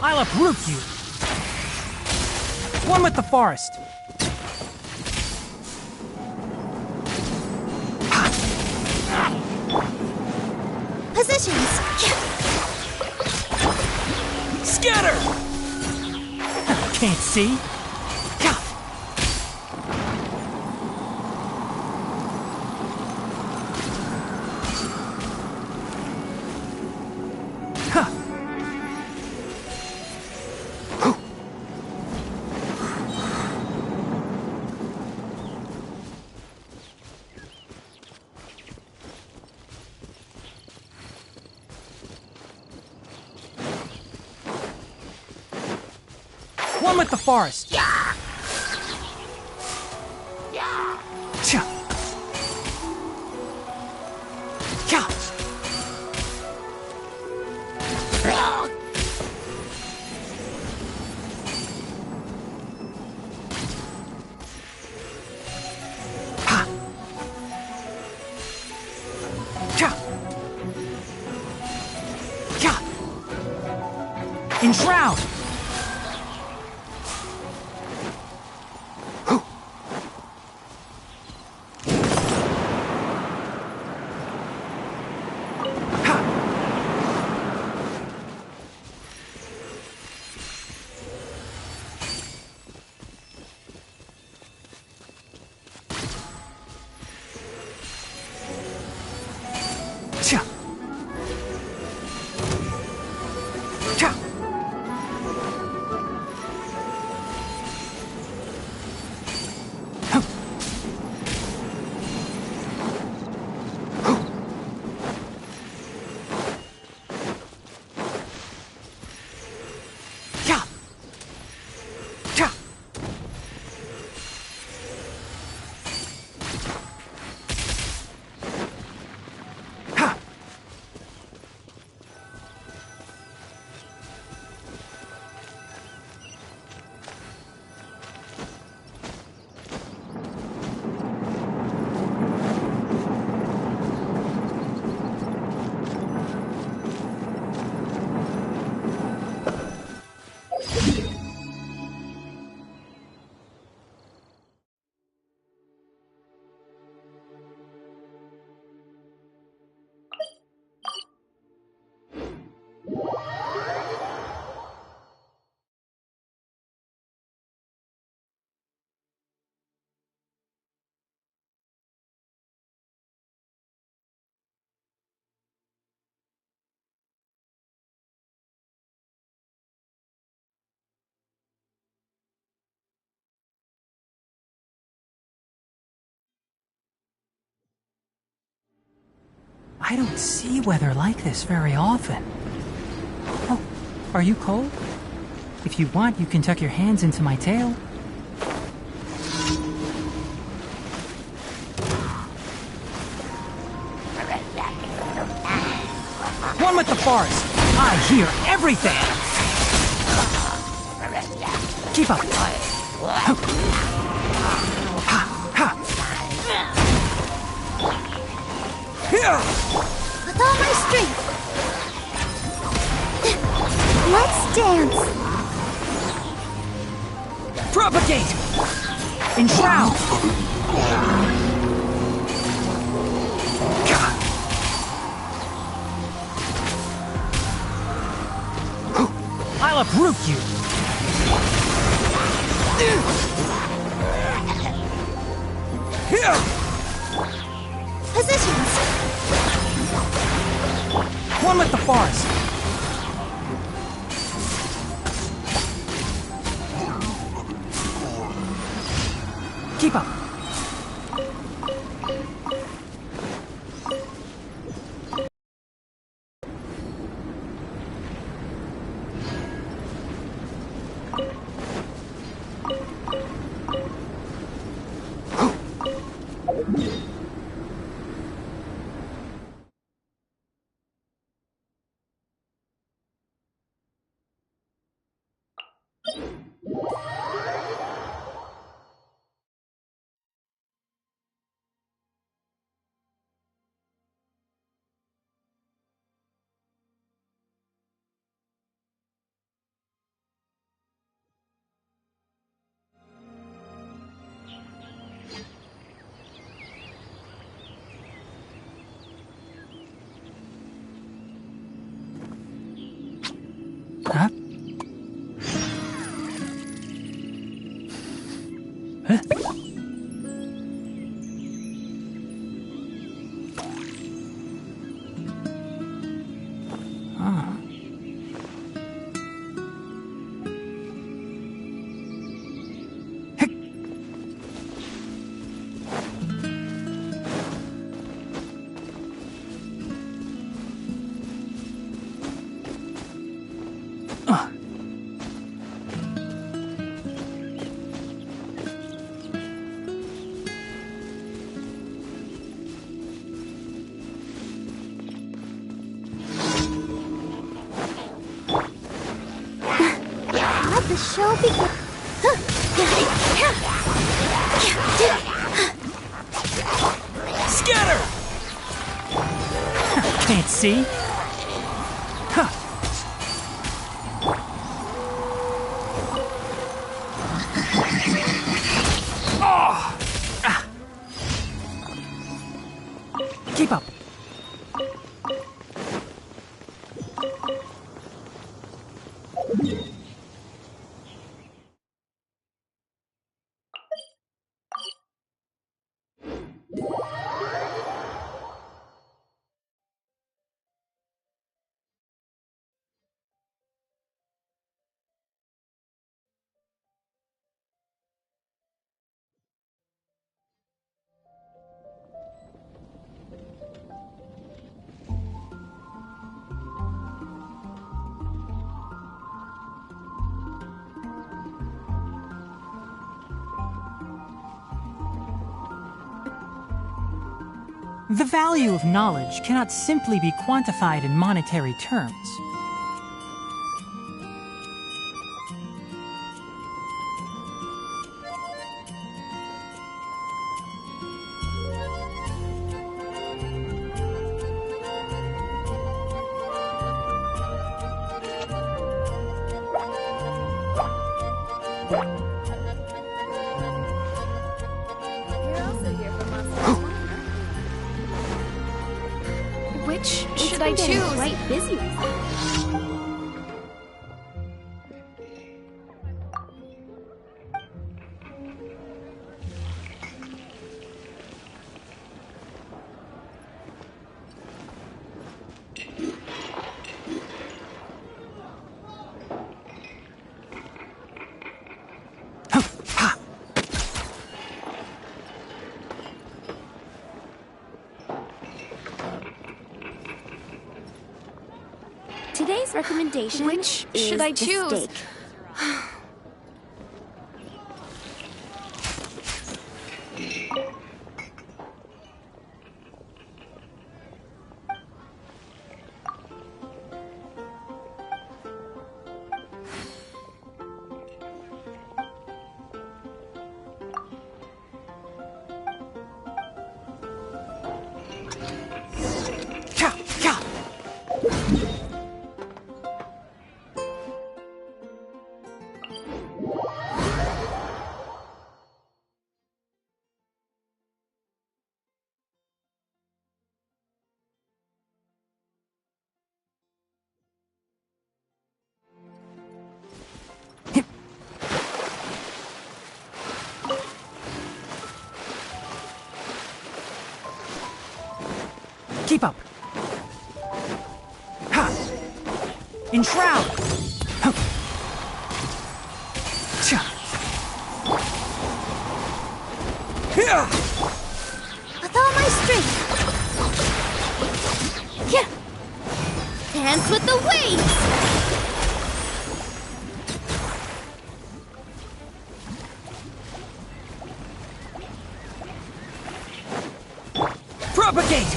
I'll uproot you! One with the forest! Positions! Scatter! Can't see? One with the forest. Yeah. Yeah. Cha. Cha. Ha. Cha. Cha. Enshroud. I don't see weather like this very often. Oh, are you cold? If you want, you can tuck your hands into my tail. One with the forest. I hear everything. Keep up. With all my strength! chance! Propagate! Enshroud! I'll uproot you! Positions! One with the forest! Keep up! Huh? Huh? Ah. Let the show begin. Scatter! Can't see? Huh. Oh! Ah. Keep up. The value of knowledge cannot simply be quantified in monetary terms. Which should I choose? Quite busy with it. Today's recommendation Which is should I the choose? steak. Keep up. Ha! Enshroud! Huh. Cha! Yeah! With all my strength. Yeah. Dance with the waves. Propagate!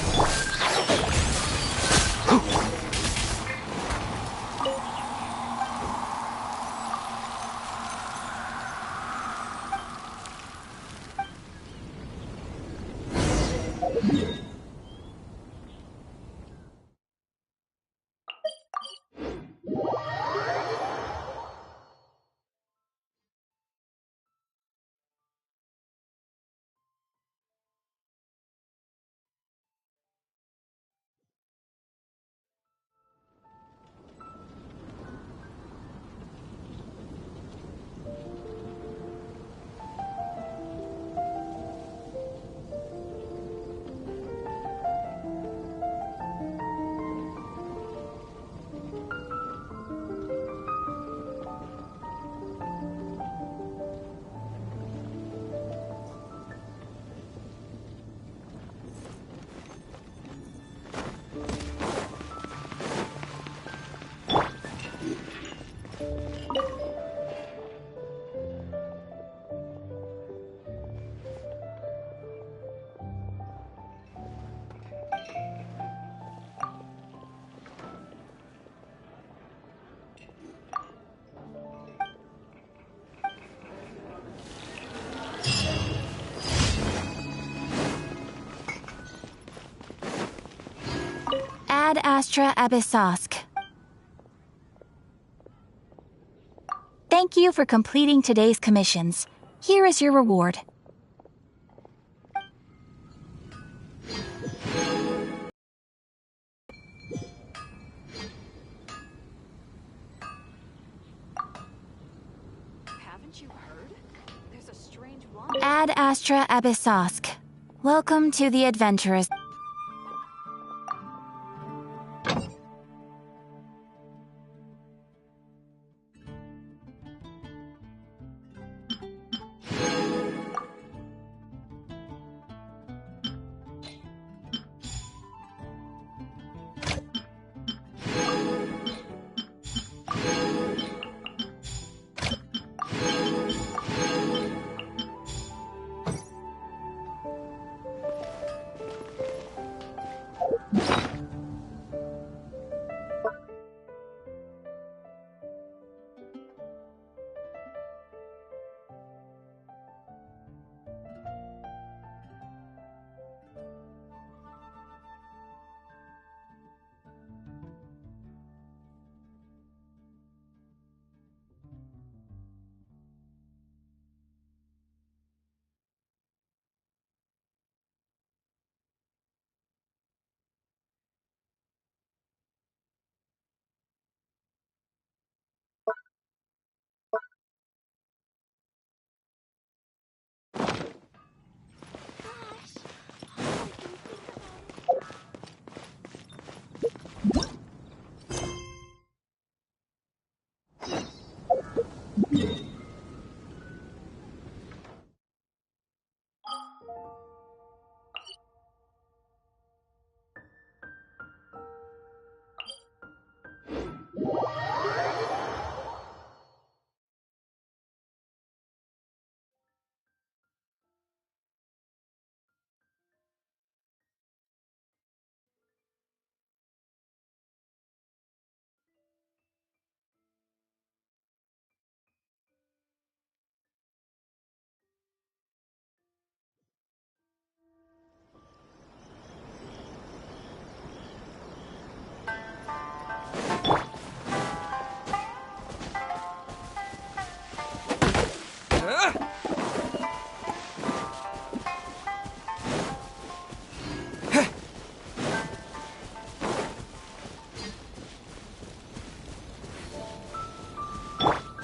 Ad Astra Abyssosk. Thank you for completing today's commissions. Here is your reward. Haven't you heard? There's a strange Ad Astra Abyssosk. Welcome to the Adventurers.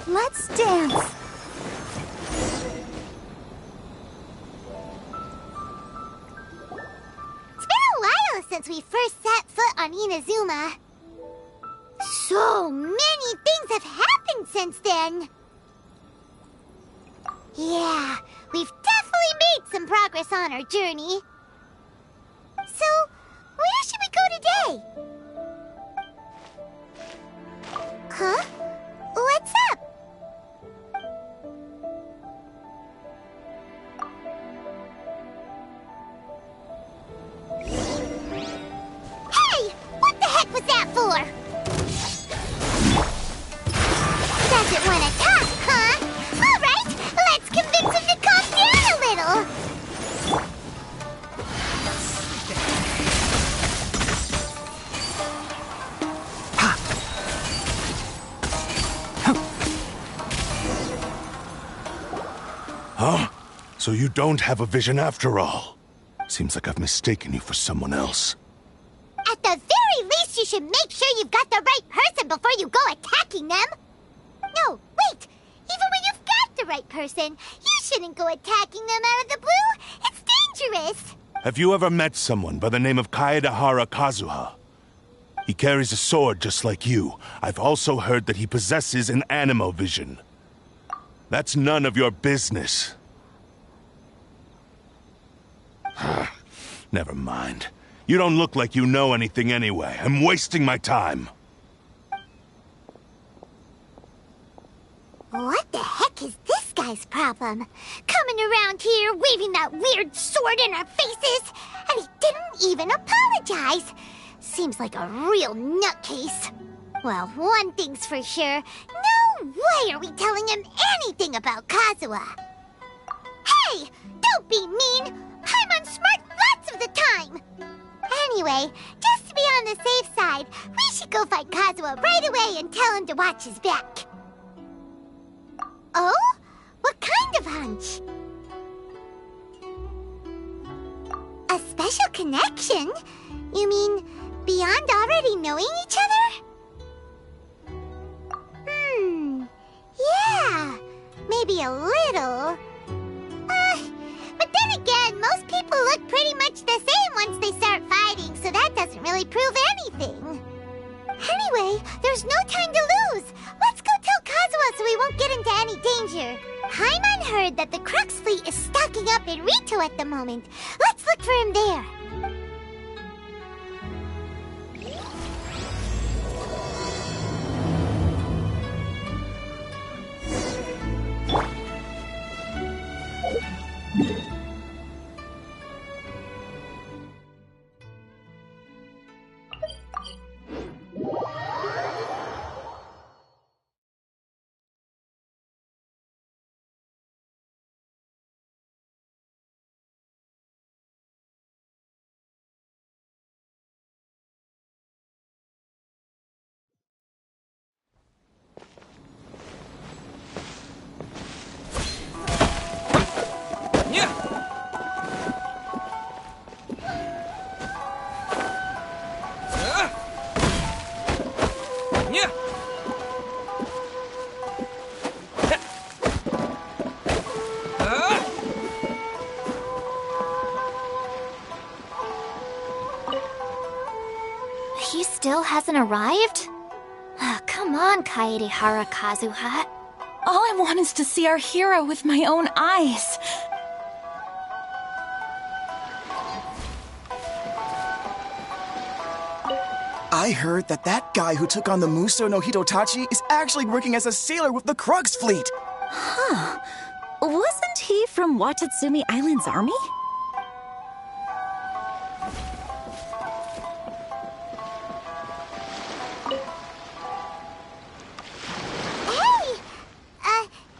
Let's dance. It's been a while since we first set foot on Inazuma. So many things have happened since then. Yeah, we've definitely made some progress on our journey. So, where should we go today? Huh? What's up? Hey! What the heck was that for? Doesn't want to talk, huh? Alright, let's convince him to calm down a little. Huh? So you don't have a vision after all? Seems like I've mistaken you for someone else. At the very least, you should make sure you've got the right person before you go attacking them. No, wait! Even when you've got the right person, you shouldn't go attacking them out of the blue. It's dangerous. Have you ever met someone by the name of HAHAHAAH? He carries a sword just like you. I've also heard that he possesses an animo vision. That's none of your business. Never mind. You don't look like you know anything anyway. I'm wasting my time. What the heck is this guy's problem? Coming around here, waving that weird sword in our faces, and he didn't even apologize. Seems like a real nutcase. Well, one thing's for sure. No way are we telling him anything about Kazuha. Hey! Don't be mean! Paimon's smart lots of the time! Anyway, just to be on the safe side, we should go find Kazuha right away and tell him to watch his back. Oh? What kind of hunch? A special connection? You mean beyond already knowing each other? Yeah, maybe a little. But then again, most people look pretty much the same once they start fighting, so that doesn't really prove anything. Anyway, there's no time to lose. Let's go tell Kazuha so we won't get into any danger. Paimon heard that the Crux fleet is stocking up in Rito at the moment. Let's look for him there. He still hasn't arrived? Come on, Kaedehara Kazuha. All I want is to see our hero with my own eyes. I heard that guy who took on the Muso no Hitotachi is actually working as a sailor with the Crux fleet. Huh. Wasn't he from Watatsumi Island's army?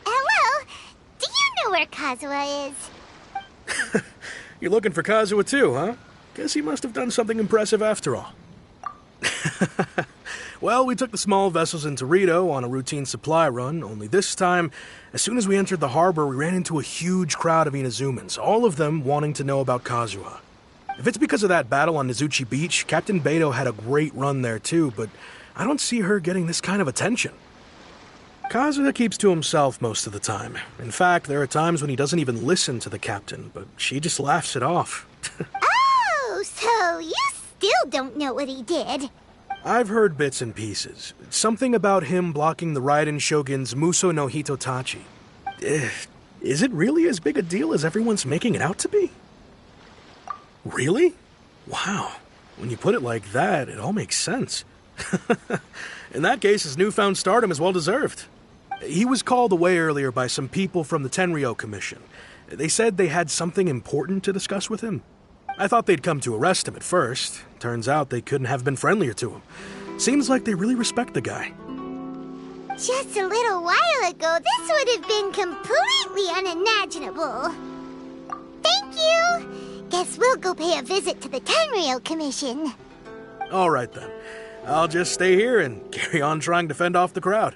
Hello? Do you know where Kazuha is? You're looking for Kazuha too, huh? Guess he must have done something impressive after all. Well, we took the small vessels into Rito on a routine supply run, only this time, as soon as we entered the harbor, we ran into a huge crowd of Inazumans, all of them wanting to know about Kazuha. If it's because of that battle on Nizuchi Beach, Captain Beto had a great run there too, but I don't see her getting this kind of attention. Kazuha keeps to himself most of the time. In fact, there are times when he doesn't even listen to the captain, but she just laughs it off. Oh, so you still don't know what he did. I've heard bits and pieces. Something about him blocking the Raiden Shogun's Muso no Hitotachi. Is it really as big a deal as everyone's making it out to be? Really? Wow. When you put it like that, it all makes sense. In that case, his newfound stardom is well deserved. He was called away earlier by some people from the Tenryou Commission. They said they had something important to discuss with him. I thought they'd come to arrest him at first. Turns out they couldn't have been friendlier to him. Seems like they really respect the guy. Just a little while ago, this would have been completely unimaginable. Thank you! Guess we'll go pay a visit to the Tenryou Commission. All right then. I'll just stay here and carry on trying to fend off the crowd.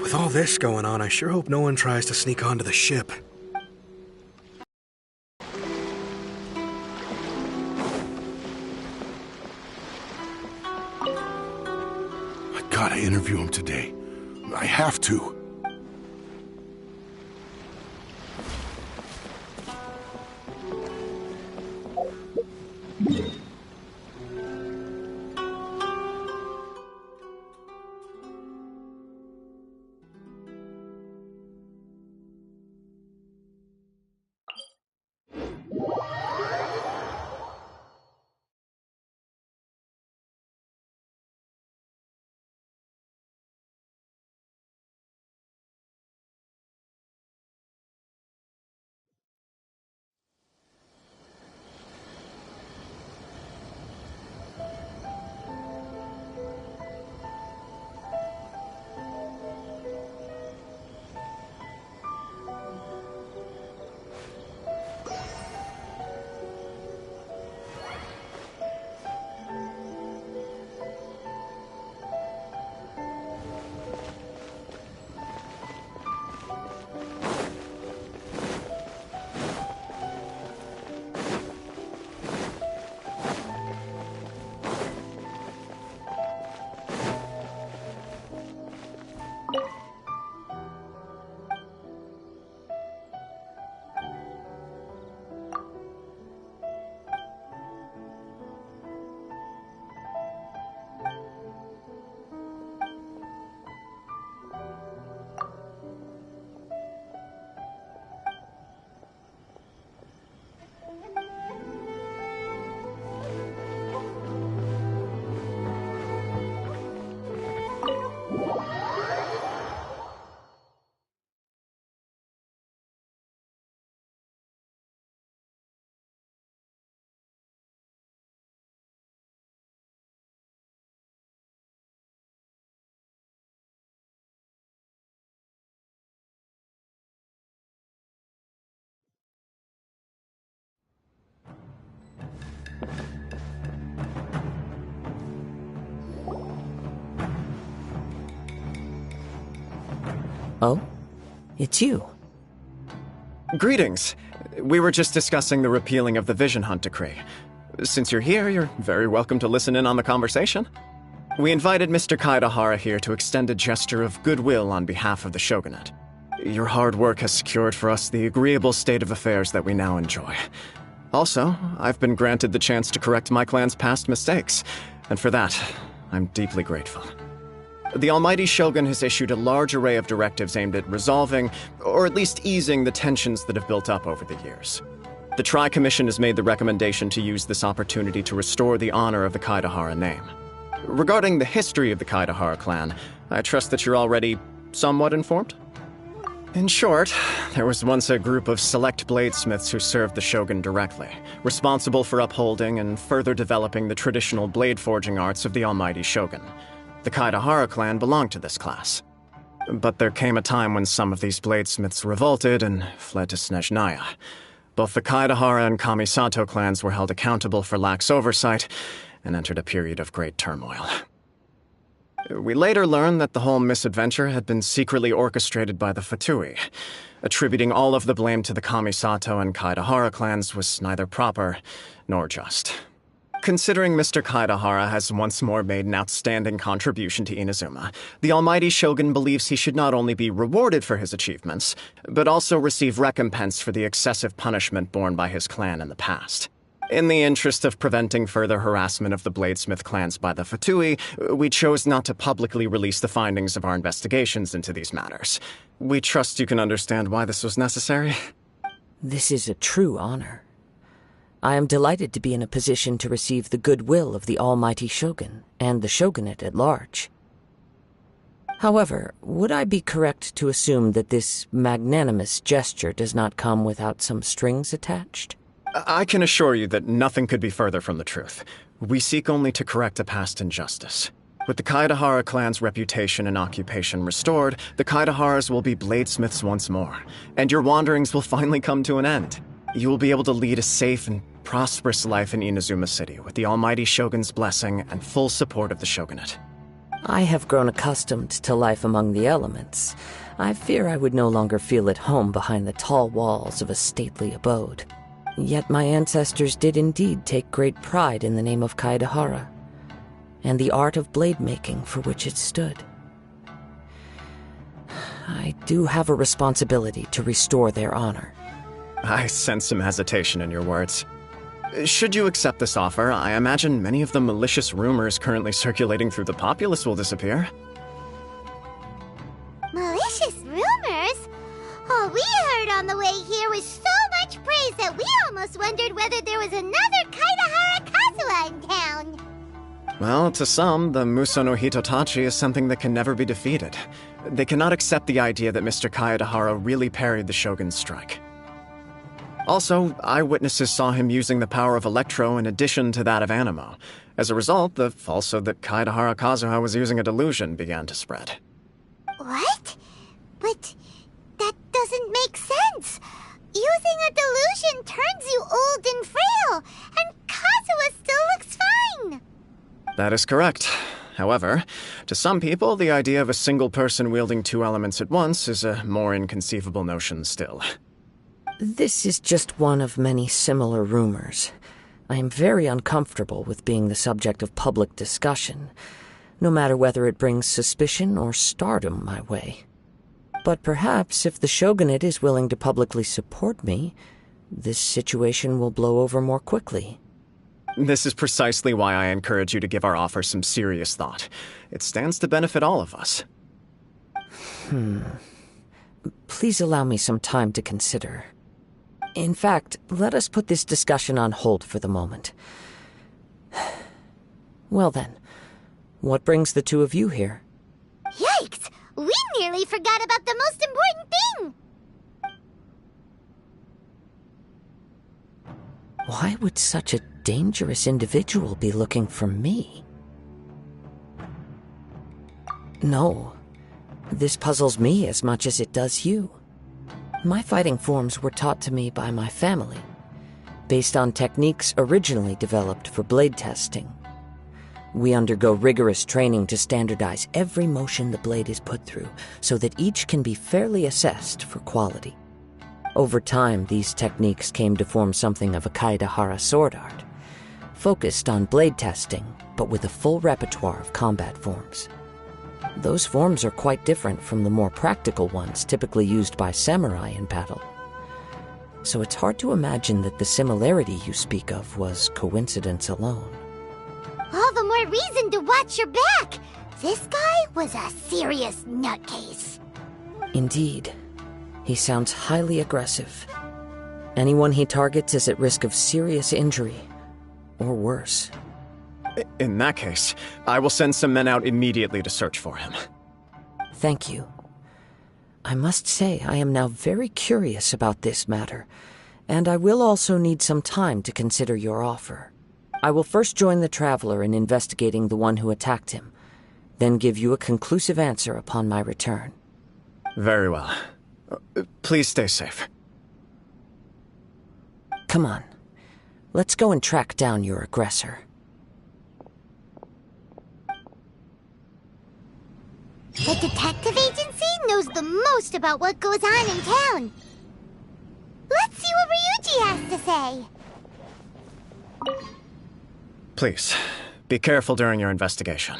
With all this going on, I sure hope no one tries to sneak onto the ship. I gotta interview him today. I have to. Oh? It's you. Greetings. We were just discussing the repealing of the Vision Hunt decree. Since you're here, you're very welcome to listen in on the conversation. We invited Mr. Kaedahara here to extend a gesture of goodwill on behalf of the Shogunate. Your hard work has secured for us the agreeable state of affairs that we now enjoy. Also, I've been granted the chance to correct my clan's past mistakes, and for that, I'm deeply grateful. The Almighty Shogun has issued a large array of directives aimed at resolving, or at least easing, the tensions that have built up over the years. The Tri-Commission has made the recommendation to use this opportunity to restore the honor of the Kaedahara name. Regarding the history of the Kaedahara clan, I trust that you're already somewhat informed? In short, there was once a group of select bladesmiths who served the Shogun directly, responsible for upholding and further developing the traditional blade forging arts of the Almighty Shogun. The Kaedahara clan belonged to this class. But there came a time when some of these bladesmiths revolted and fled to Snezhnaya. Both the Kaedahara and Kamisato clans were held accountable for lax oversight and entered a period of great turmoil. We later learned that the whole misadventure had been secretly orchestrated by the Fatui. Attributing all of the blame to the Kamisato and Kaedahara clans was neither proper nor just. Considering Mr. Kaedahara has once more made an outstanding contribution to Inazuma, the Almighty Shogun believes he should not only be rewarded for his achievements, but also receive recompense for the excessive punishment borne by his clan in the past. In the interest of preventing further harassment of the Bladesmith clans by the Fatui, we chose not to publicly release the findings of our investigations into these matters. We trust you can understand why this was necessary. This is a true honor. I am delighted to be in a position to receive the goodwill of the Almighty Shogun and the Shogunate at large. However, would I be correct to assume that this magnanimous gesture does not come without some strings attached? I can assure you that nothing could be further from the truth. We seek only to correct a past injustice. With the Kaedahara clan's reputation and occupation restored, the Kaedaharas will be bladesmiths once more, and your wanderings will finally come to an end. You will be able to lead a safe and prosperous life in Inazuma City with the Almighty Shogun's blessing and full support of the Shogunate. I have grown accustomed to life among the elements. I fear I would no longer feel at home behind the tall walls of a stately abode. Yet my ancestors did indeed take great pride in the name of Kaedahara, and the art of blade making for which it stood. I do have a responsibility to restore their honor. I sense some hesitation in your words. Should you accept this offer, I imagine many of the malicious rumors currently circulating through the populace will disappear. Malicious rumors? All we heard on the way here was so much praise that we almost wondered whether there was another Kaedahara Kazuha in town. Well, to some, the Muso no Hitotachi is something that can never be defeated. They cannot accept the idea that Mr. Kaedahara really parried the Shogun's strike. Also, eyewitnesses saw him using the power of Electro in addition to that of Animo. As a result, the falsehood that Kaedahara Kazuha was using a delusion began to spread. What? But that doesn't make sense. Using a delusion turns you old and frail, and Kazuha still looks fine. That is correct. However, to some people, the idea of a single person wielding two elements at once is a more inconceivable notion still. This is just one of many similar rumors. I am very uncomfortable with being the subject of public discussion, no matter whether it brings suspicion or stardom my way. But perhaps if the Shogunate is willing to publicly support me, this situation will blow over more quickly. This is precisely why I encourage you to give our offer some serious thought. It stands to benefit all of us. Please allow me some time to consider. In fact, let us put this discussion on hold for the moment. Well then, what brings the two of you here? Yikes! We nearly forgot about the most important thing! Why would such a dangerous individual be looking for me? No, this puzzles me as much as it does you. My fighting forms were taught to me by my family, based on techniques originally developed for blade testing. We undergo rigorous training to standardize every motion the blade is put through, so that each can be fairly assessed for quality. Over time, these techniques came to form something of a Kaedahara sword art, focused on blade testing, but with a full repertoire of combat forms. Those forms are quite different from the more practical ones typically used by samurai in battle. So it's hard to imagine that the similarity you speak of was coincidence alone. All the more reason to watch your back! This guy was a serious nutcase. Indeed. He sounds highly aggressive. Anyone he targets is at risk of serious injury, or worse. In that case, I will send some men out immediately to search for him. Thank you. I must say I am now very curious about this matter, and I will also need some time to consider your offer. I will first join the traveler in investigating the one who attacked him, then give you a conclusive answer upon my return. Very well. Please stay safe. Come on. Let's go and track down your aggressor. The detective agency knows the most about what goes on in town. Let's see what Ryuji has to say. Please, be careful during your investigation.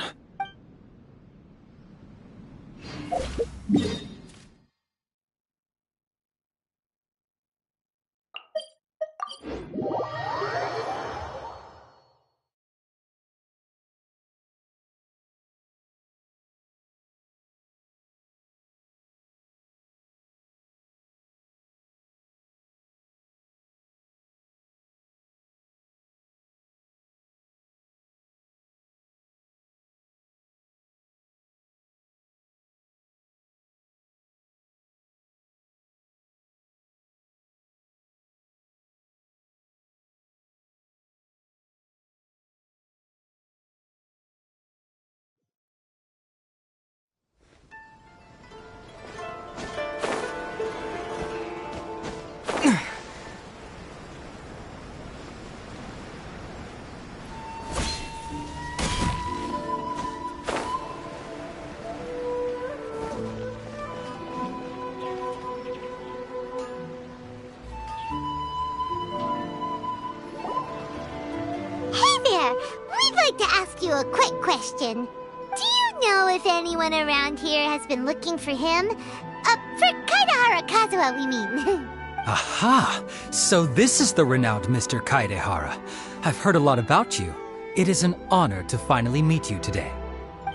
We'd like to ask you a quick question. Do you know if anyone around here has been looking for him? For Kaedehara Kazuha, we mean. Aha! So this is the renowned Mr. Kaedehara. I've heard a lot about you. It is an honor to finally meet you today.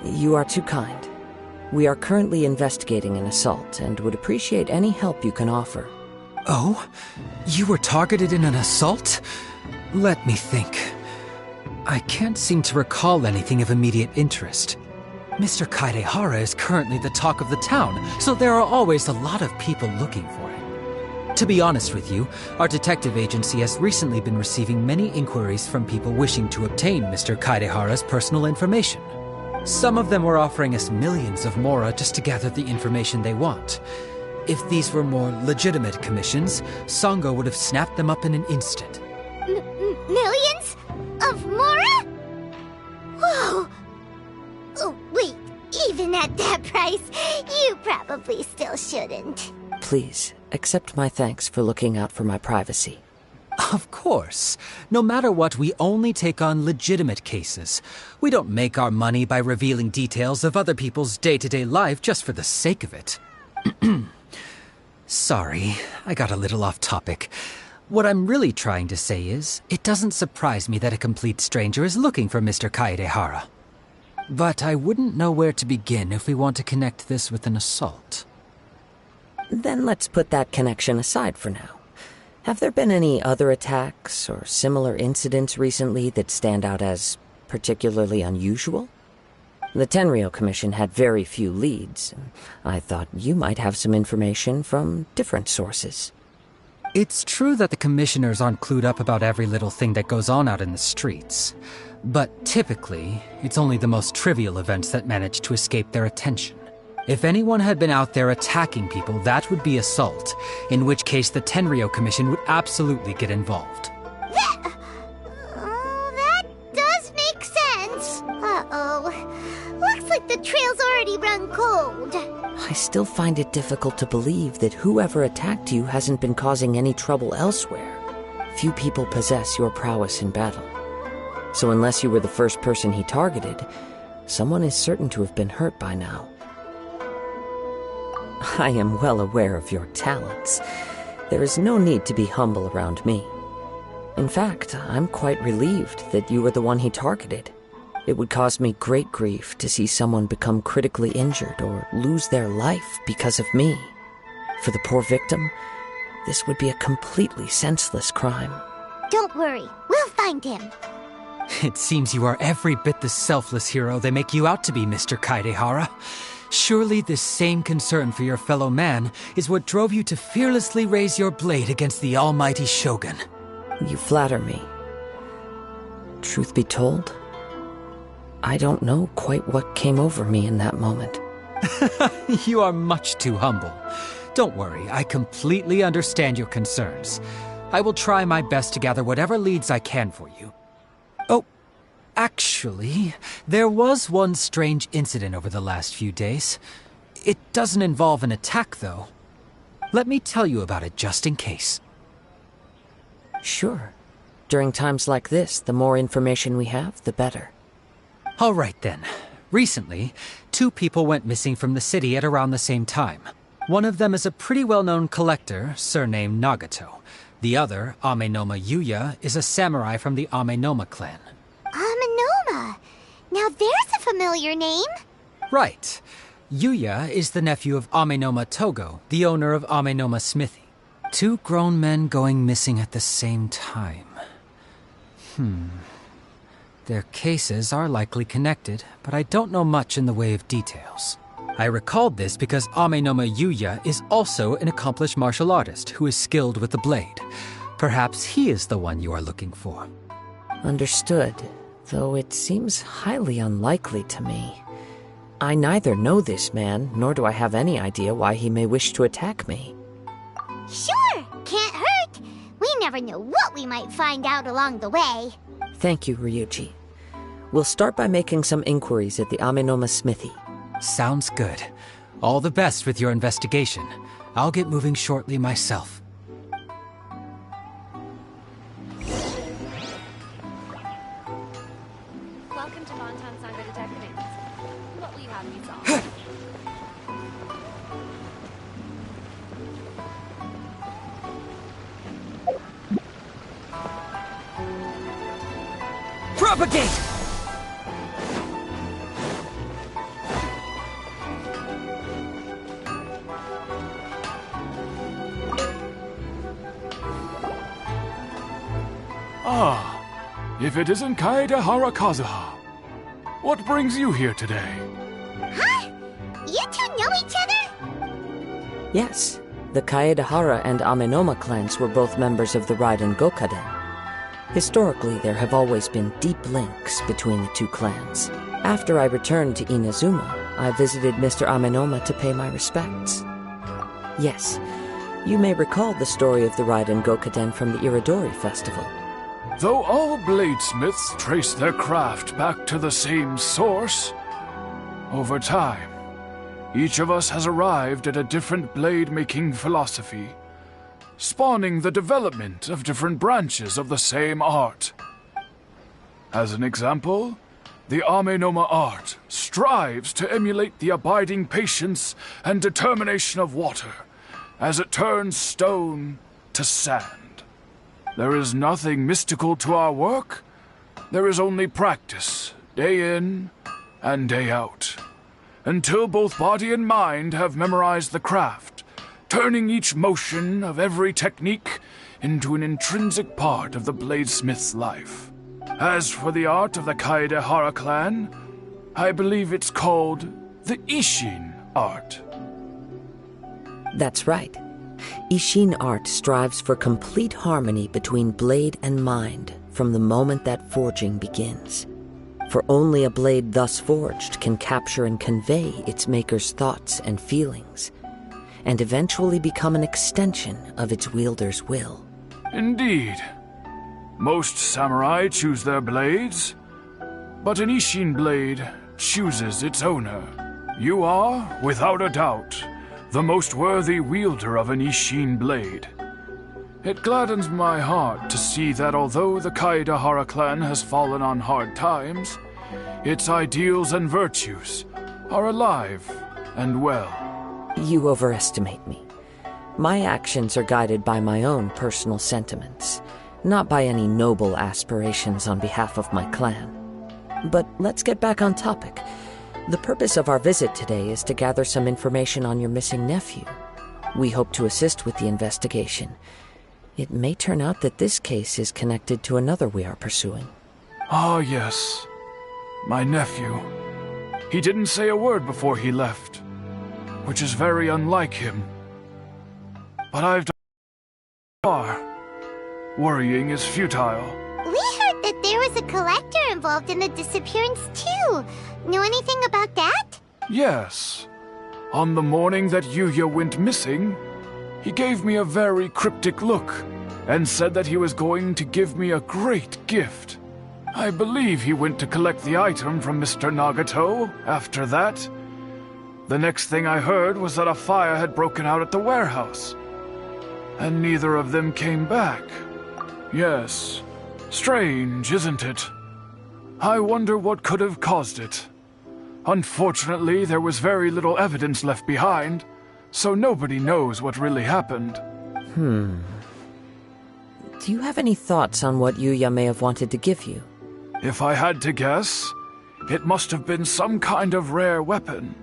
You are too kind. We are currently investigating an assault and would appreciate any help you can offer. Oh? You were targeted in an assault? Let me think. I can't seem to recall anything of immediate interest. Mr. Kaedehara is currently the talk of the town, so there are always a lot of people looking for him. To be honest with you, our detective agency has recently been receiving many inquiries from people wishing to obtain Mr. Kaedehara's personal information. Some of them were offering us millions of mora just to gather the information they want. If these were more legitimate commissions, Sango would have snapped them up in an instant. Millions? Of mora? Whoa! Oh, wait, even at that price, you probably still shouldn't. Please, accept my thanks for looking out for my privacy. Of course. No matter what, we only take on legitimate cases. We don't make our money by revealing details of other people's day-to-day life just for the sake of it. Sorry, I got a little off topic. What I'm really trying to say is, it doesn't surprise me that a complete stranger is looking for Mr. Kaedehara. But I wouldn't know where to begin if we want to connect this with an assault. Then let's put that connection aside for now. Have there been any other attacks or similar incidents recently that stand out as particularly unusual? The Tenryou Commission had very few leads. I thought you might have some information from different sources. It's true that the commissioners aren't clued up about every little thing that goes on out in the streets. But typically, it's only the most trivial events that manage to escape their attention. If anyone had been out there attacking people, that would be assault, in which case the Tenryou Commission would absolutely get involved. That does make sense. Uh-oh. Looks like the trail's already run cold. I still find it difficult to believe that whoever attacked you hasn't been causing any trouble elsewhere. Few people possess your prowess in battle. So unless you were the first person he targeted, someone is certain to have been hurt by now. I am well aware of your talents. There is no need to be humble around me. In fact, I'm quite relieved that you were the one he targeted. It would cause me great grief to see someone become critically injured or lose their life because of me. For the poor victim, this would be a completely senseless crime. Don't worry, we'll find him. It seems you are every bit the selfless hero they make you out to be, Mr. Kaedehara. Surely this same concern for your fellow man is what drove you to fearlessly raise your blade against the almighty Shogun. You flatter me. Truth be told, I don't know quite what came over me in that moment. You are much too humble. Don't worry, I completely understand your concerns. I will try my best to gather whatever leads I can for you. Oh, actually, there was one strange incident over the last few days. It doesn't involve an attack, though. Let me tell you about it just in case. Sure. During times like this, the more information we have, the better. All right then. Recently, 2 people went missing from the city at around the same time. One of them is a pretty well-known collector, surnamed Nagato. The other, Amenoma Yuya, is a samurai from the Amenoma clan. Amenoma? Now there's a familiar name. Right. Yuya is the nephew of Amenoma Togo, the owner of Amenoma Smithy. 2 grown men going missing at the same time. Their cases are likely connected, but I don't know much in the way of details. I recalled this because Amenoma Yuya is also an accomplished martial artist who is skilled with the blade. Perhaps he is the one you are looking for. Understood, though it seems highly unlikely to me. I neither know this man, nor do I have any idea why he may wish to attack me. Sure, can't hurt. We never know what we might find out along the way. Thank you, Ryuji. We'll start by making some inquiries at the Amenoma Smithy. Sounds good. All the best with your investigation. I'll get moving shortly myself. Welcome to Montan Sangha Detectives. What will you have me solve? Propagate! If it isn't HAHAHAAH Kazuha, what brings you here today? Huh? You 2 know each other? Yes, the Kaedahara and Amenoma clans were both members of the Raiden Gokaden. Historically, there have always been deep links between the 2 clans. After I returned to Inazuma, I visited Mr. Amenoma to pay my respects. Yes, you may recall the story of the Raiden Gokaden from the Iridori Festival. Though all bladesmiths trace their craft back to the same source, over time, each of us has arrived at a different blade-making philosophy, spawning the development of different branches of the same art. As an example, the Amenoma art strives to emulate the abiding patience and determination of water as it turns stone to sand. There is nothing mystical to our work. There is only practice, day in and day out, until both body and mind have memorized the craft, turning each motion of every technique into an intrinsic part of the bladesmith's life. As for the art of the Kaedahara clan, I believe it's called the Ishin art. That's right. Ishin art strives for complete harmony between blade and mind from the moment that forging begins. For only a blade thus forged can capture and convey its maker's thoughts and feelings, and eventually become an extension of its wielder's will. Indeed. Most samurai choose their blades, but an Ishin blade chooses its owner. You are, without a doubt, the most worthy wielder of an Ishin blade. It gladdens my heart to see that although the Kaedahara clan has fallen on hard times, its ideals and virtues are alive and well. You overestimate me. My actions are guided by my own personal sentiments, not by any noble aspirations on behalf of my clan. But let's get back on topic. The purpose of our visit today is to gather some information on your missing nephew. We hope to assist with the investigation. It may turn out that this case is connected to another we are pursuing. Ah, yes. My nephew. He didn't say a word before he left, which is very unlike him. But I've done far. Worrying is futile. We heard that there was a collector involved in the disappearance too. Know anything about that? Yes. On the morning that Yuya went missing, he gave me a very cryptic look and said that he was going to give me a great gift. I believe he went to collect the item from Mr. Nagato after that. The next thing I heard was that a fire had broken out at the warehouse, and neither of them came back. Yes, Strange, isn't it? I wonder what could have caused it. Unfortunately, there was very little evidence left behind, so nobody knows what really happened. Do you have any thoughts on what Yuya may have wanted to give you? If I had to guess, it must have been some kind of rare weapon.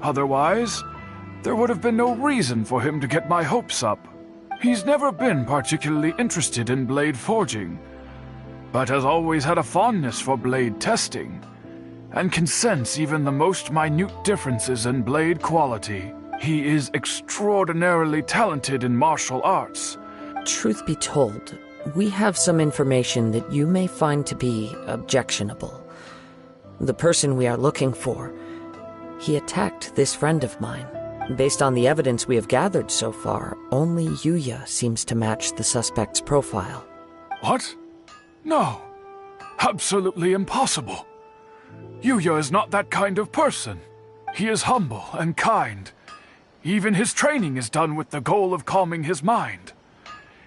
Otherwise, there would have been no reason for him to get my hopes up. He's never been particularly interested in blade forging, but has always had a fondness for blade testing, and can sense even the most minute differences in blade quality. He is extraordinarily talented in martial arts. Truth be told, we have some information that you may find to be objectionable. The person we are looking for, he attacked this friend of mine. Based on the evidence we have gathered so far, only Yuya seems to match the suspect's profile. What? No. Absolutely impossible. Yuya is not that kind of person. He is humble and kind. Even his training is done with the goal of calming his mind.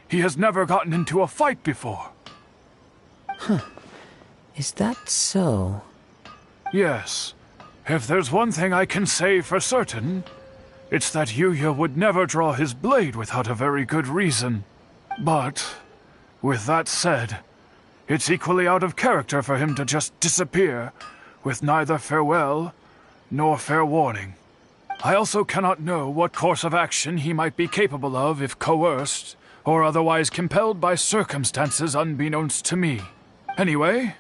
He has never gotten into a fight before. Is that so? Yes. If there's one thing I can say for certain, it's that Yuya would never draw his blade without a very good reason. But, with that said, it's equally out of character for him to just disappear, with neither farewell nor fair warning. I also cannot know what course of action he might be capable of if coerced, or otherwise compelled by circumstances unbeknownst to me. Anyway,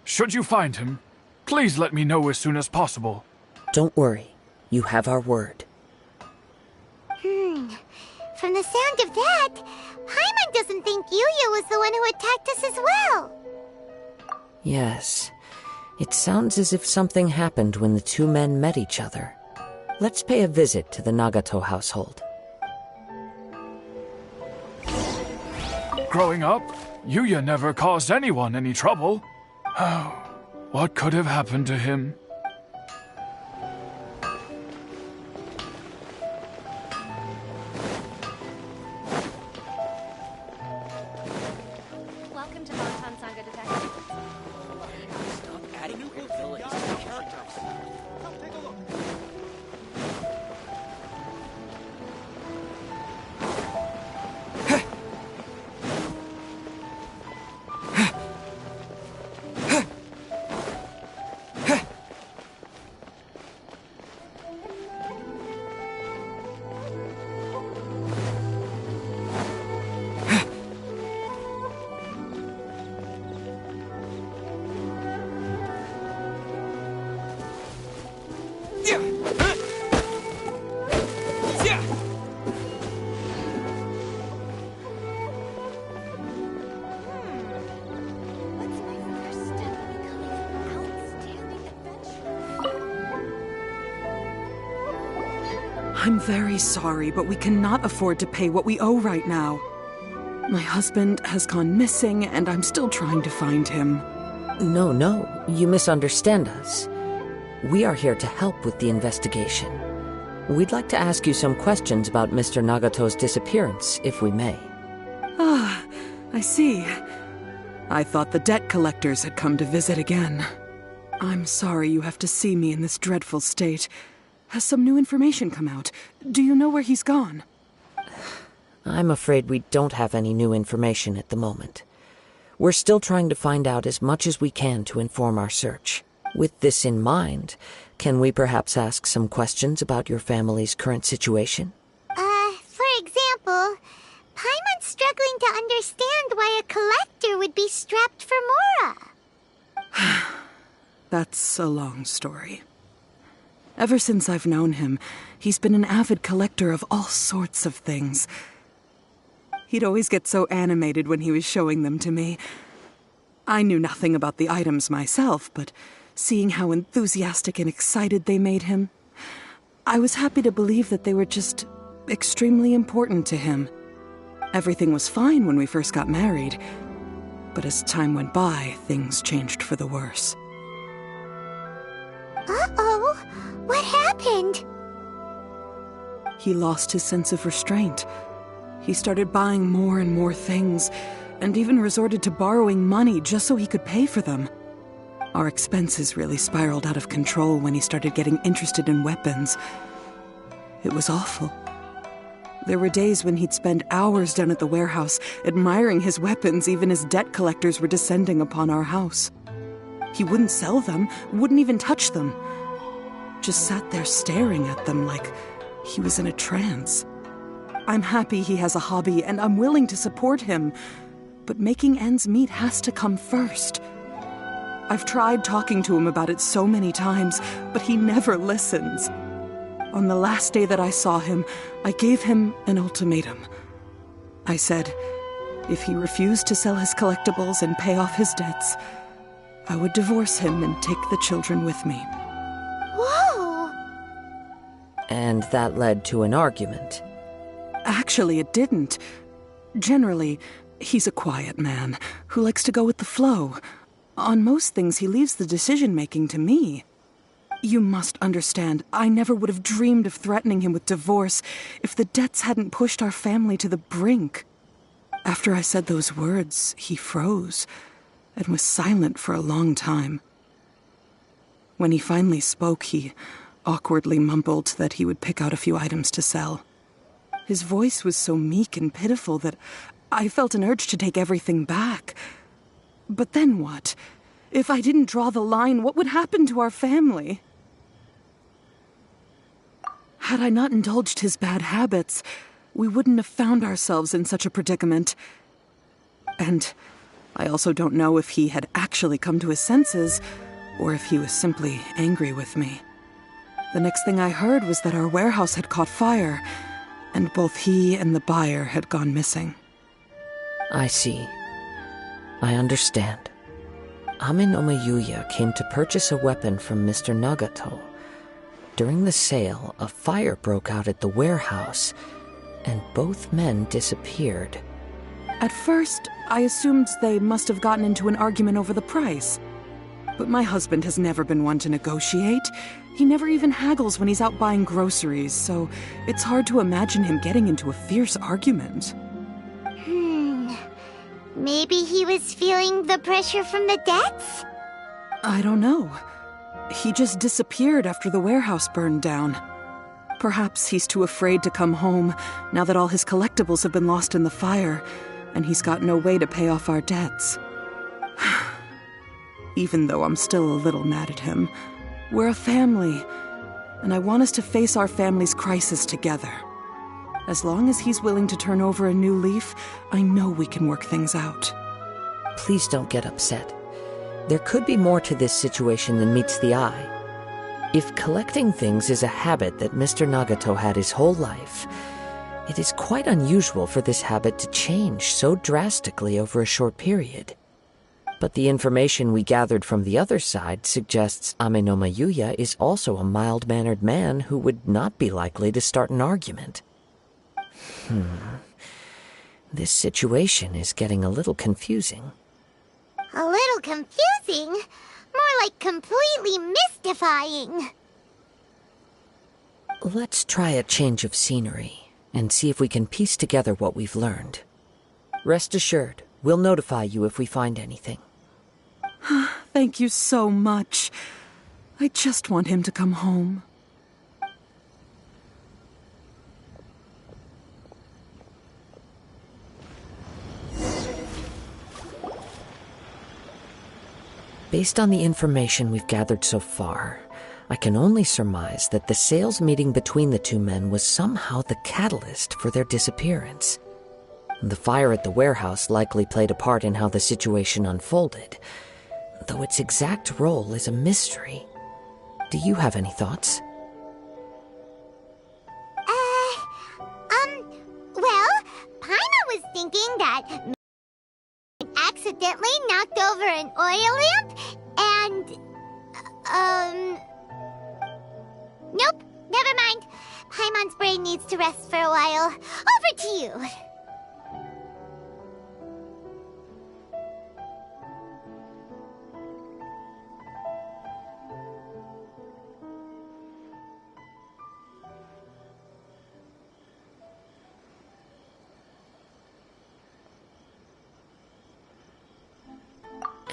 should you find him, please let me know as soon as possible. Don't worry. You have our word. From the sound of that, Paimon doesn't think Yuya was the one who attacked us as well. Yes. It sounds as if something happened when the two men met each other. Let's pay a visit to the Nagato household. Growing up, Yuya never caused anyone any trouble. Oh, what could have happened to him? Welcome to Montan Sanga Detective. Stop adding new villains to the characters. Come take a look. What's my first step in becoming an outstanding adventurer? I'm very sorry, but we cannot afford to pay what we owe right now. My husband has gone missing, and I'm still trying to find him. No, you misunderstand us. We are here to help with the investigation. We'd like to ask you some questions about Mr. Nagato's disappearance, if we may. Ah, I see. I thought the debt collectors had come to visit again. I'm sorry you have to see me in this dreadful state. Has some new information come out? Do you know where he's gone? I'm afraid we don't have any new information at the moment. We're still trying to find out as much as we can to inform our search. With this in mind, can we perhaps ask some questions about your family's current situation? For example, Paimon's struggling to understand why a collector would be strapped for Mora. That's a long story. Ever since I've known him, he's been an avid collector of all sorts of things. He'd always get so animated when he was showing them to me. I knew nothing about the items myself, but seeing how enthusiastic and excited they made him, I was happy to believe that they were just extremely important to him. Everything was fine when we first got married, but as time went by, things changed for the worse. Uh-oh, what happened? He lost his sense of restraint. He started buying more and more things, and even resorted to borrowing money just so he could pay for them. Our expenses really spiraled out of control when he started getting interested in weapons. It was awful. There were days when he'd spend hours down at the warehouse, admiring his weapons even as debt collectors were descending upon our house. He wouldn't sell them, wouldn't even touch them. Just sat there staring at them like he was in a trance. I'm happy he has a hobby, and I'm willing to support him. But making ends meet has to come first. I've tried talking to him about it so many times, but he never listens. On the last day that I saw him, I gave him an ultimatum. I said, if he refused to sell his collectibles and pay off his debts, I would divorce him and take the children with me. Whoa! And that led to an argument. Actually, it didn't. Generally, he's a quiet man who likes to go with the flow. On most things, he leaves the decision-making to me. You must understand, I never would have dreamed of threatening him with divorce if the debts hadn't pushed our family to the brink. After I said those words, he froze and was silent for a long time. When he finally spoke, he awkwardly mumbled that he would pick out a few items to sell. His voice was so meek and pitiful that I felt an urge to take everything back. But then what? If I didn't draw the line, what would happen to our family? Had I not indulged his bad habits, we wouldn't have found ourselves in such a predicament. And I also don't know if he had actually come to his senses, or if he was simply angry with me. The next thing I heard was that our warehouse had caught fire, and both he and the buyer had gone missing. I see. I understand. Ame no Mayuya came to purchase a weapon from Mr. Nagato. During the sale, a fire broke out at the warehouse, and both men disappeared. At first, I assumed they must have gotten into an argument over the price. But my husband has never been one to negotiate. He never even haggles when he's out buying groceries, so it's hard to imagine him getting into a fierce argument. Maybe he was feeling the pressure from the debts? I don't know. He just disappeared after the warehouse burned down. Perhaps he's too afraid to come home now that all his collectibles have been lost in the fire, and he's got no way to pay off our debts. Even though I'm still a little mad at him, we're a family, and I want us to face our family's crisis together. As long as he's willing to turn over a new leaf, I know we can work things out. Please don't get upset. There could be more to this situation than meets the eye. If collecting things is a habit that Mr. Nagato had his whole life, it is quite unusual for this habit to change so drastically over a short period. But the information we gathered from the other side suggests Ame no Mayuya is also a mild-mannered man who would not be likely to start an argument. This situation is getting a little confusing. A little confusing? More like completely mystifying. Let's try a change of scenery and see if we can piece together what we've learned. Rest assured, we'll notify you if we find anything. Thank you so much. I just want him to come home. Based on the information we've gathered so far, I can only surmise that the sales meeting between the two men was somehow the catalyst for their disappearance. The fire at the warehouse likely played a part in how the situation unfolded, though its exact role is a mystery. Do you have any thoughts? Well, Paimon was thinking that accidentally knocked over an oil lamp and, nope, never mind. Paimon's brain needs to rest for a while. Over to you.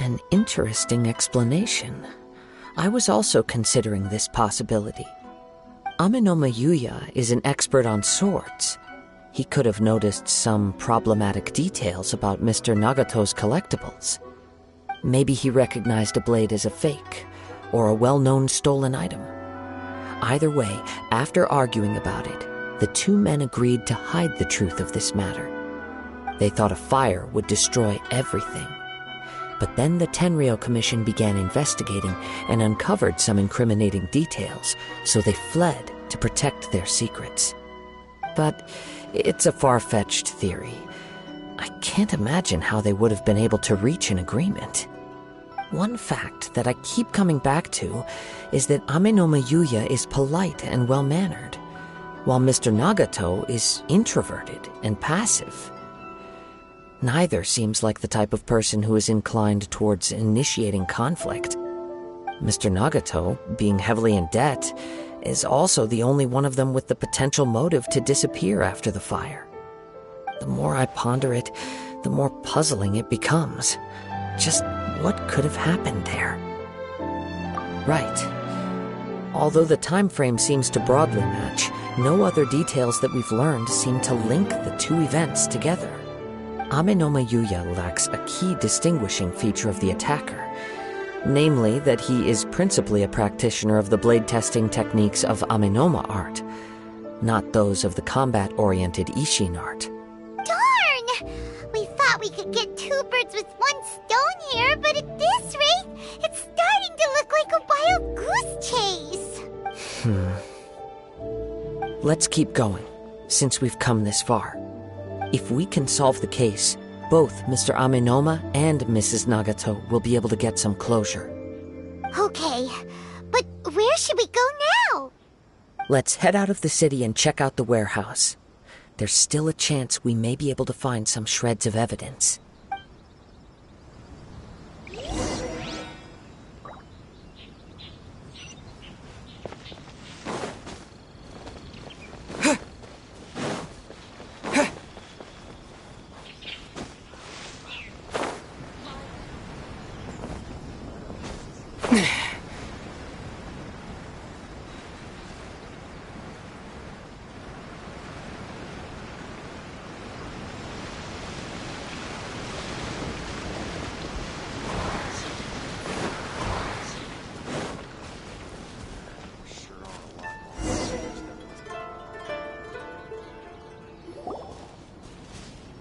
An interesting explanation. I was also considering this possibility. Amenoma Yuya is an expert on swords. He could have noticed some problematic details about Mr. Nagato's collectibles. Maybe he recognized a blade as a fake, or a well-known stolen item. Either way, after arguing about it, the two men agreed to hide the truth of this matter. They thought a fire would destroy everything. But then the Tenryou Commission began investigating and uncovered some incriminating details, so they fled to protect their secrets. But it's a far-fetched theory. I can't imagine how they would have been able to reach an agreement. One fact that I keep coming back to is that Amenoma Yuya is polite and well-mannered, while Mr. Nagato is introverted and passive. Neither seems like the type of person who is inclined towards initiating conflict. Mr. Nagato, being heavily in debt, is also the only one of them with the potential motive to disappear after the fire. The more I ponder it, the more puzzling it becomes. Just what could have happened there? Right. Although the time frame seems to broadly match, no other details that we've learned seem to link the two events together. Amenoma Yuya lacks a key distinguishing feature of the attacker, namely that he is principally a practitioner of the blade testing techniques of Amenoma art, not those of the combat-oriented Ishin art. Darn! We thought we could get two birds with one stone here, but at this rate, it's starting to look like a wild goose chase. Let's keep going, since we've come this far. If we can solve the case, both Mr. Amenoma and Mrs. Nagato will be able to get some closure. Okay, but where should we go now? Let's head out of the city and check out the warehouse. There's still a chance we may be able to find some shreds of evidence.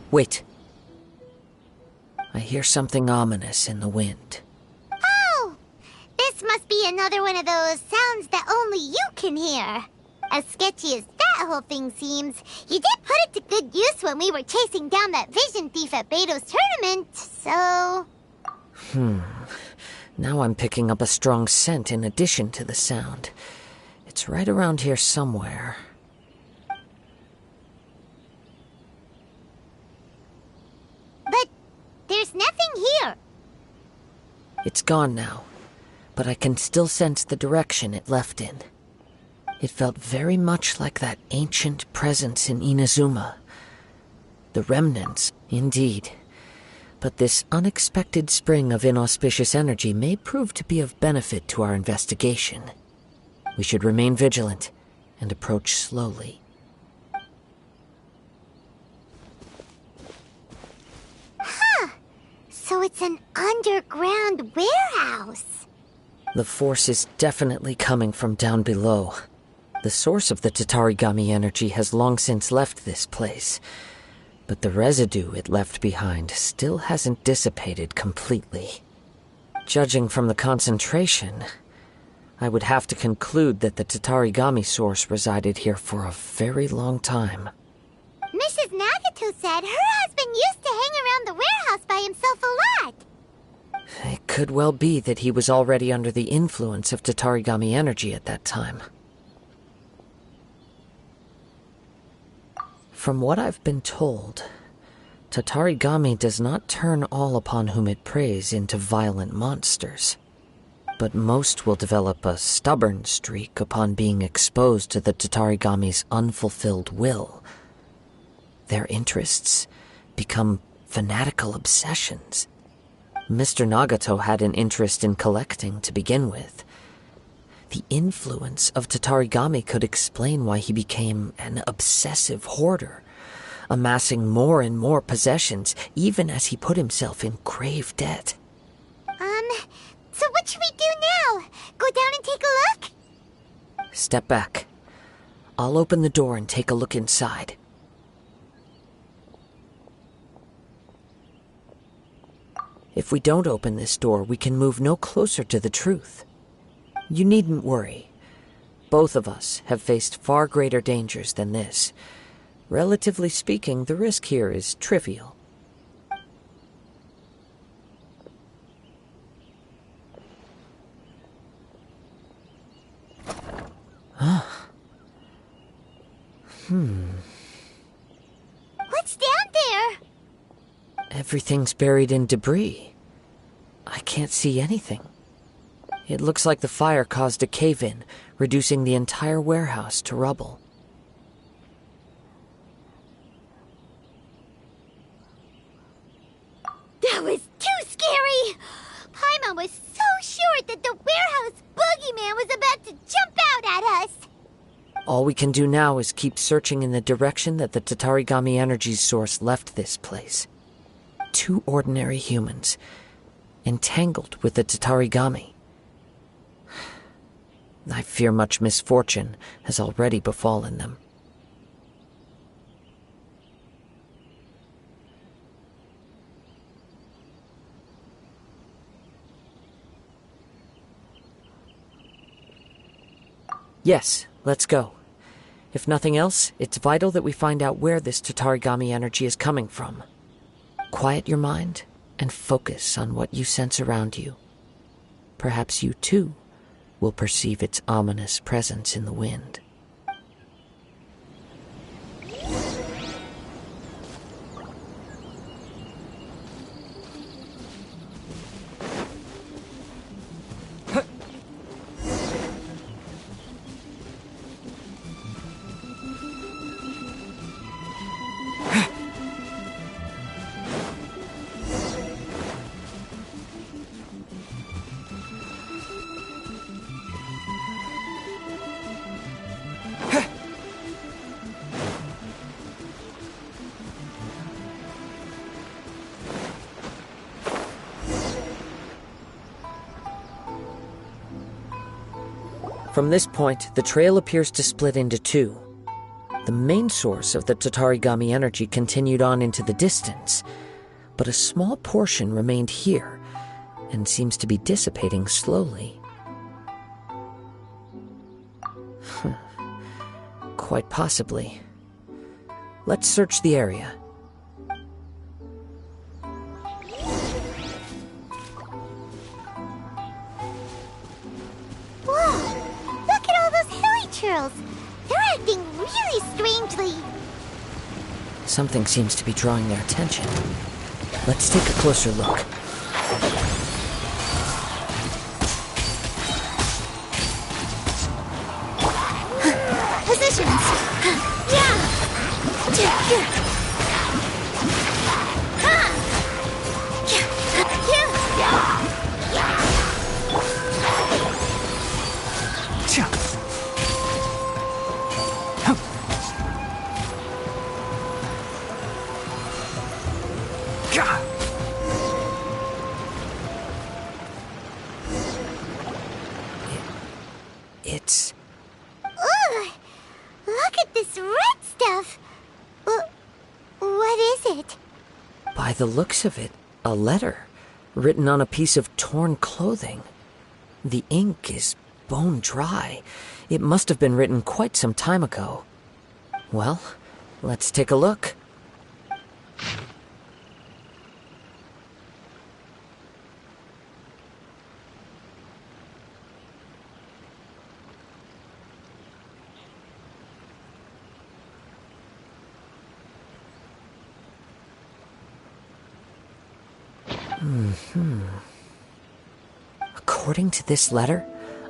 Wait. I hear something ominous in the wind. Oh! This must be another one of those sounds that only you can hear. As sketchy as that whole thing seems, you did put it to good use when we were chasing down that vision thief at Beto's tournament, so... Now I'm picking up a strong scent in addition to the sound. It's right around here somewhere. But there's nothing here. It's gone now, but I can still sense the direction it left in. It felt very much like that ancient presence in Inazuma. The remnants, indeed. But this unexpected spring of inauspicious energy may prove to be of benefit to our investigation. We should remain vigilant and approach slowly. So it's an underground warehouse. The force is definitely coming from down below. The source of the Tatarigami energy has long since left this place, but the residue it left behind still hasn't dissipated completely. Judging from the concentration, I would have to conclude that the Tatarigami source resided here for a very long time. Mrs. Nagato said her husband used to hang around the warehouse by himself a lot. It could well be that he was already under the influence of Tatarigami energy at that time. From what I've been told, Tatarigami does not turn all upon whom it preys into violent monsters, but most will develop a stubborn streak upon being exposed to the Tatarigami's unfulfilled will. Their interests become fanatical obsessions. Mr. Nagato had an interest in collecting to begin with. The influence of Tatarigami could explain why he became an obsessive hoarder, amassing more and more possessions, even as he put himself in grave debt. So what should we do now? Go down and take a look? Step back. I'll open the door and take a look inside. If we don't open this door, we can move no closer to the truth. You needn't worry. Both of us have faced far greater dangers than this. Relatively speaking, the risk here is trivial. What's down there? Everything's buried in debris. I can't see anything. It looks like the fire caused a cave-in, reducing the entire warehouse to rubble. That was too scary! Paimon was so sure that the warehouse boogeyman was about to jump out at us! All we can do now is keep searching in the direction that the Tatarigami energy source left this place. 2 ordinary humans, entangled with the Tatarigami. I fear much misfortune has already befallen them. Yes, let's go. If nothing else, it's vital that we find out where this Tatarigami energy is coming from. Quiet your mind and focus on what you sense around you. Perhaps you, too, will perceive its ominous presence in the wind. From this point, the trail appears to split into 2. The main source of the Tatarigami energy continued on into the distance, but a small portion remained here and seems to be dissipating slowly. Quite possibly. Let's search the area. Churls. They're acting really strangely. Something seems to be drawing their attention. Let's take a closer look. Positions. Yeah. It's... Ugh! Look at this red stuff! What is it? By the looks of it, a letter, written on a piece of torn clothing. The ink is bone dry. It must have been written quite some time ago. Well, let's take a look. According to this letter,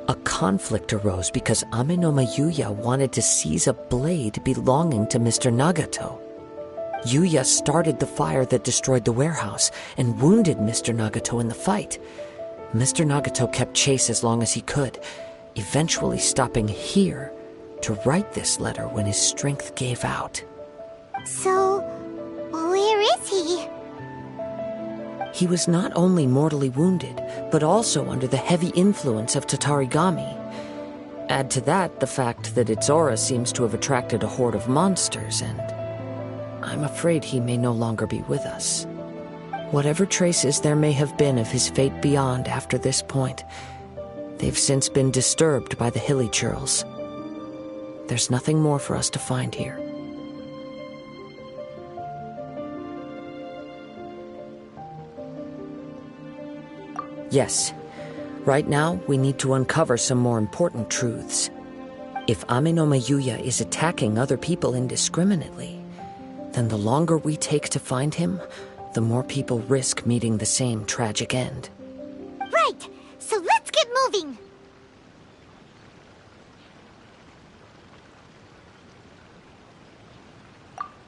a conflict arose because Ame no Mayuya wanted to seize a blade belonging to Mr. Nagato. Yuya started the fire that destroyed the warehouse and wounded Mr. Nagato in the fight. Mr. Nagato kept chase as long as he could, eventually stopping here to write this letter when his strength gave out. So, where is he? He was not only mortally wounded, but also under the heavy influence of Tatarigami. Add to that the fact that its aura seems to have attracted a horde of monsters, and I'm afraid he may no longer be with us. Whatever traces there may have been of his fate beyond after this point, they've since been disturbed by the hilly churls. There's nothing more for us to find here. Yes, right now we need to uncover some more important truths. If Ame no Mayuya is attacking other people indiscriminately, then the longer we take to find him, the more people risk meeting the same tragic end. Right, so let's get moving.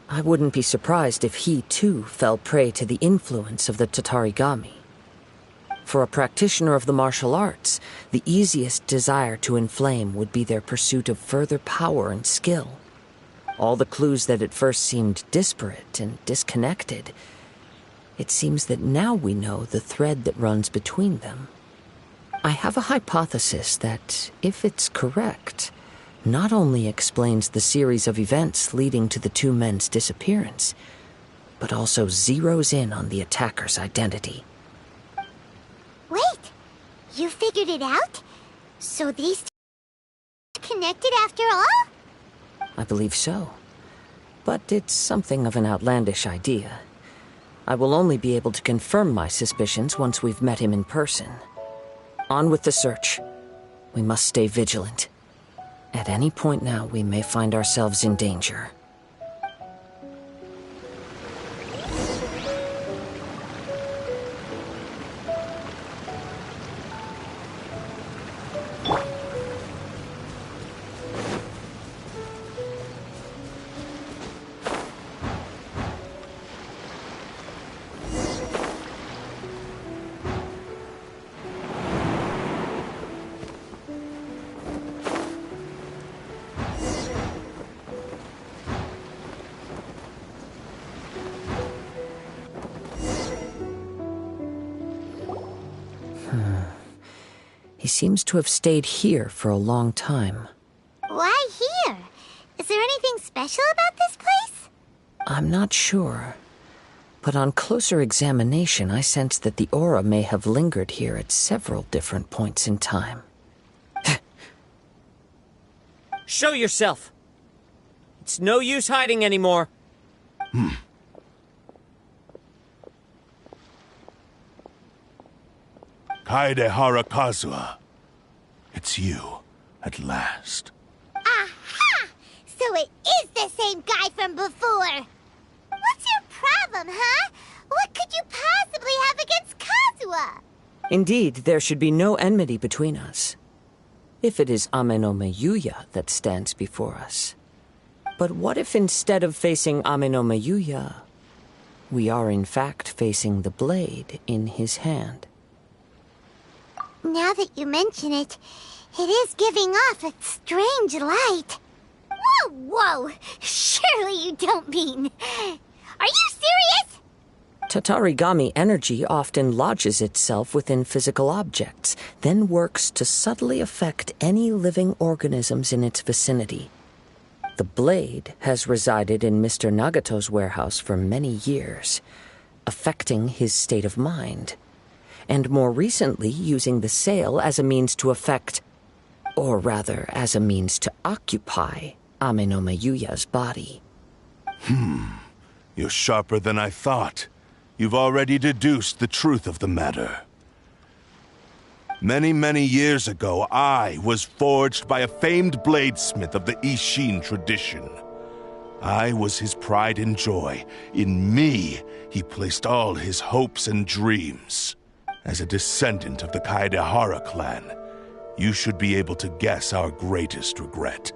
I wouldn't be surprised if he too fell prey to the influence of the Tatarigami. For a practitioner of the martial arts, the easiest desire to inflame would be their pursuit of further power and skill. All the clues that at first seemed disparate and disconnected, it seems that now we know the thread that runs between them. I have a hypothesis that, if it's correct, not only explains the series of events leading to the two men's disappearance, but also zeroes in on the attacker's identity. Wait, you figured it out? So these two connected after all? I believe so. But it's something of an outlandish idea. I will only be able to confirm my suspicions once we've met him in person. On with the search. We must stay vigilant. At any point now, we may find ourselves in danger. He seems to have stayed here for a long time. Why here? Is there anything special about this place? I'm not sure. But on closer examination, I sense that the aura may have lingered here at several different points in time. Show yourself! It's no use hiding anymore. HAHAHAAH Kazuha. It's you, at last. Aha! So it is the same guy from before. What's your problem, huh? What could you possibly have against Kazuha? Indeed, there should be no enmity between us. If it is Ame no Mayuya that stands before us. But what if instead of facing Ame no Mayuya, we are in fact facing the blade in his hand? Now that you mention it, it is giving off a strange light. Whoa, whoa! Surely you don't mean... Are you serious? Tatarigami energy often lodges itself within physical objects, then works to subtly affect any living organisms in its vicinity. The blade has resided in Mr. Nagato's warehouse for many years, affecting his state of mind, and more recently using the sale as a means to affect, or rather as a means to occupy, Ame no Mayuya's body. You're sharper than I thought. You've already deduced the truth of the matter. Many, many years ago, I was forged by a famed bladesmith of the Ishin tradition. I was his pride and joy. In me, he placed all his hopes and dreams. As a descendant of the Kaedehara clan, you should be able to guess our greatest regret.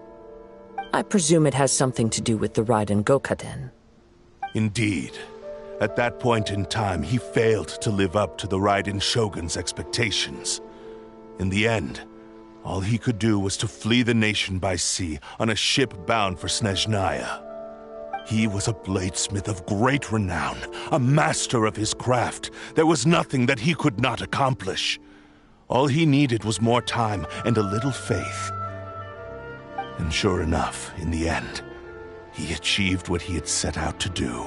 I presume it has something to do with the Raiden Gokaden. Indeed. At that point in time, he failed to live up to the Raiden Shogun's expectations. In the end, all he could do was to flee the nation by sea on a ship bound for Snezhnaya. He was a bladesmith of great renown, a master of his craft. There was nothing that he could not accomplish. All he needed was more time and a little faith. And sure enough, in the end, he achieved what he had set out to do.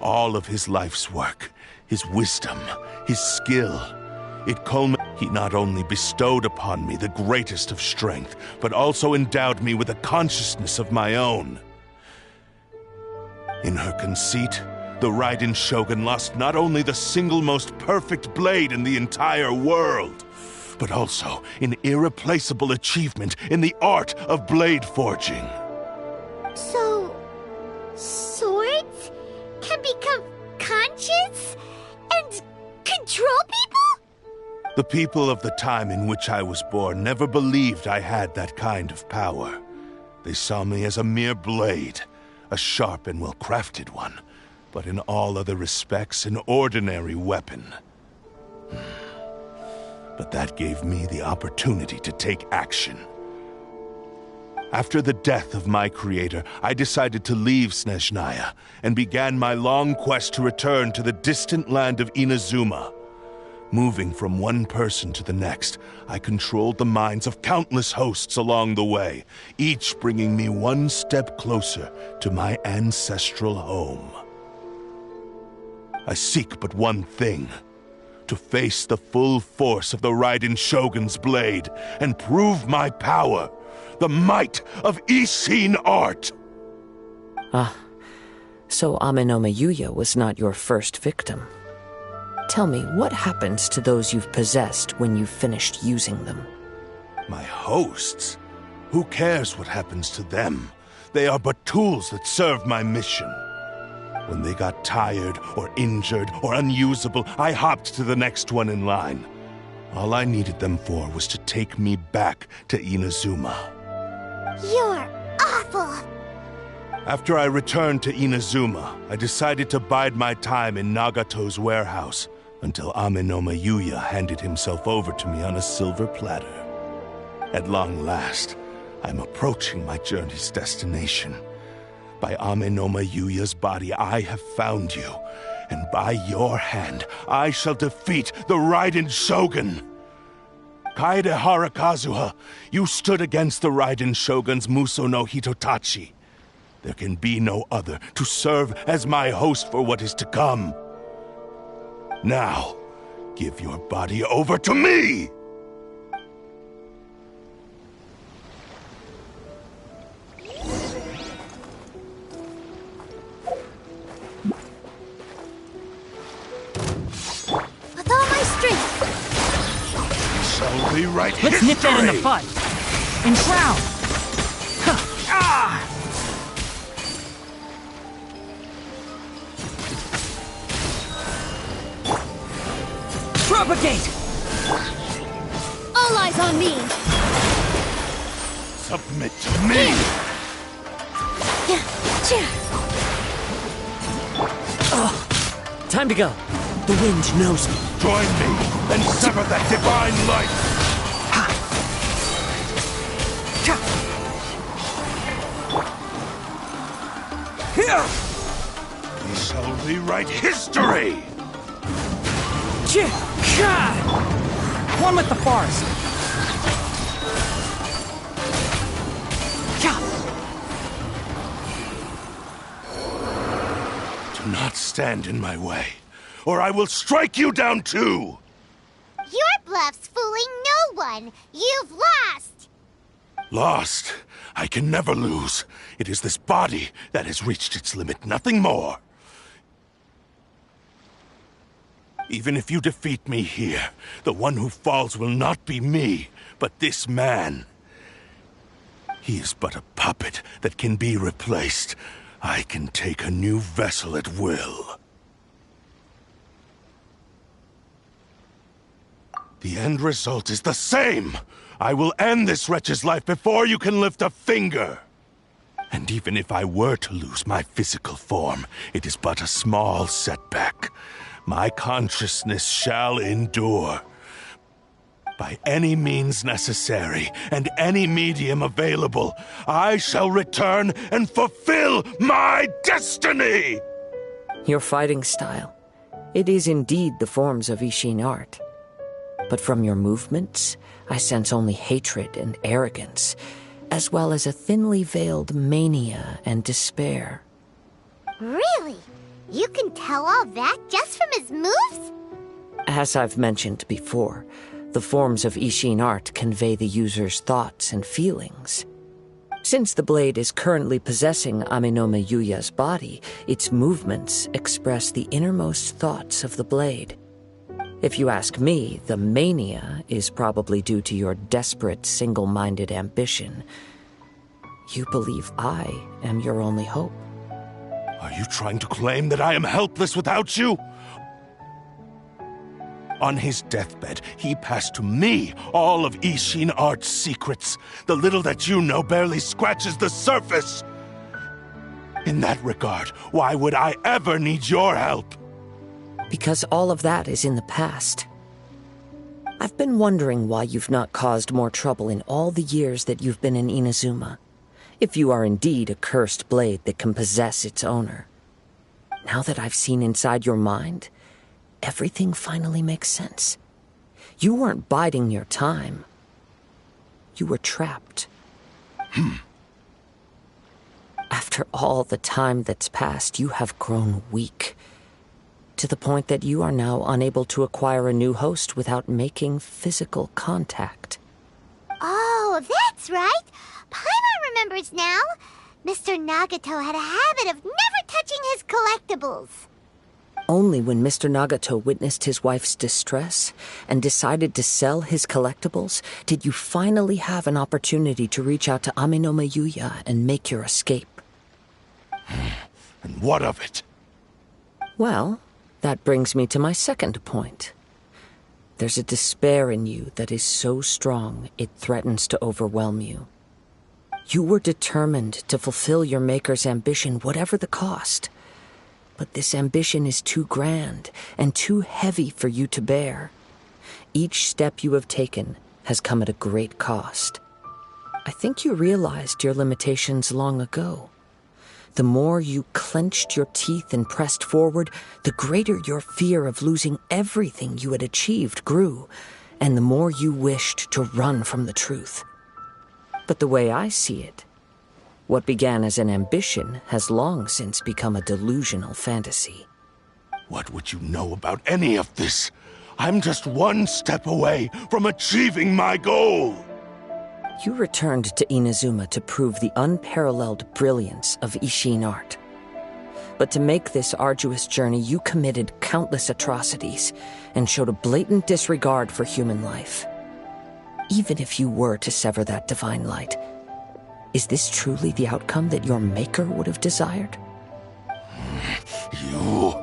All of his life's work, his wisdom, his skill, it culminated. He not only bestowed upon me the greatest of strength, but also endowed me with a consciousness of my own. In her conceit, the Raiden Shogun lost not only the single most perfect blade in the entire world, but also an irreplaceable achievement in the art of blade forging. So, swords can become conscious and control people? The people of the time in which I was born never believed I had that kind of power. They saw me as a mere blade, a sharp and well-crafted one, but in all other respects an ordinary weapon. But that gave me the opportunity to take action. After the death of my creator, I decided to leave Snezhnaya and began my long quest to return to the distant land of Inazuma. Moving from one person to the next, I controlled the minds of countless hosts along the way, each bringing me one step closer to my ancestral home. I seek but one thing: to face the full force of the Raiden Shogun's blade and prove my power, the might of Ishin art. Ah, so Amenoma Yuya was not your first victim. Tell me, what happens to those you've possessed when you've finished using them? My hosts? Who cares what happens to them? They are but tools that serve my mission. When they got tired, or injured, or unusable, I hopped to the next one in line. All I needed them for was to take me back to Inazuma. You're awful! After I returned to Inazuma, I decided to bide my time in Nagato's warehouse until Amenoma Yuya handed himself over to me on a silver platter. At long last, I'm approaching my journey's destination. By Amenoma Yuya's body, I have found you, and by your hand, I shall defeat the Raiden Shogun! Kaedehara Kazuha, you stood against the Raiden Shogun's Muso no Hitotachi. There can be no other to serve as my host for what is to come. Now, give your body over to me! With all my strength! Shall we write Let's history? nip that in the bud! And drown! Ah! Propagate! All eyes on me! Submit to me! Time to go. The wind knows me. Join me and sever that divine light! We shall rewrite history! One with the forest! Do not stand in my way, or I will strike you down too! Your bluff's fooling no one! You've lost! Lost? I can never lose. It is this body that has reached its limit, nothing more. Even if you defeat me here, the one who falls will not be me, but this man. He is but a puppet that can be replaced. I can take a new vessel at will. The end result is the same! I will end this wretch's life before you can lift a finger! And even if I were to lose my physical form, it is but a small setback. My consciousness shall endure. By any means necessary, and any medium available, I shall return and fulfill my destiny! Your fighting style. It is indeed the forms of Ishin art. But from your movements, I sense only hatred and arrogance, as well as a thinly veiled mania and despair. Really? You can tell all that just from his moves? As I've mentioned before, the forms of Ishin art convey the user's thoughts and feelings. Since the blade is currently possessing Aminome Yuya's body, its movements express the innermost thoughts of the blade. If you ask me, the mania is probably due to your desperate, single-minded ambition. You believe I am your only hope. Are you trying to claim that I am helpless without you? On his deathbed, he passed to me all of Ishin art's secrets. The little that you know barely scratches the surface. In that regard, why would I ever need your help? Because all of that is in the past. I've been wondering why you've not caused more trouble in all the years that you've been in Inazuma. If you are indeed a cursed blade that can possess its owner. Now that I've seen inside your mind, everything finally makes sense. You weren't biding your time. You were trapped. After all the time that's passed, you have grown weak. To the point that you are now unable to acquire a new host without making physical contact. Oh, that's right. Paimon remembers now. Mr. Nagato had a habit of never touching his collectibles. Only when Mr. Nagato witnessed his wife's distress and decided to sell his collectibles did you finally have an opportunity to reach out to Aminome Yuya and make your escape. And what of it? Well, that brings me to my second point. There's a despair in you that is so strong it threatens to overwhelm you. You were determined to fulfill your maker's ambition, whatever the cost. But this ambition is too grand and too heavy for you to bear. Each step you have taken has come at a great cost. I think you realized your limitations long ago. The more you clenched your teeth and pressed forward, the greater your fear of losing everything you had achieved grew, and the more you wished to run from the truth. But the way I see it, what began as an ambition has long since become a delusional fantasy. What would you know about any of this? I'm just one step away from achieving my goal! You returned to Inazuma to prove the unparalleled brilliance of Ishin art. But to make this arduous journey, you committed countless atrocities and showed a blatant disregard for human life. Even if you were to sever that divine light, is this truly the outcome that your maker would have desired? You...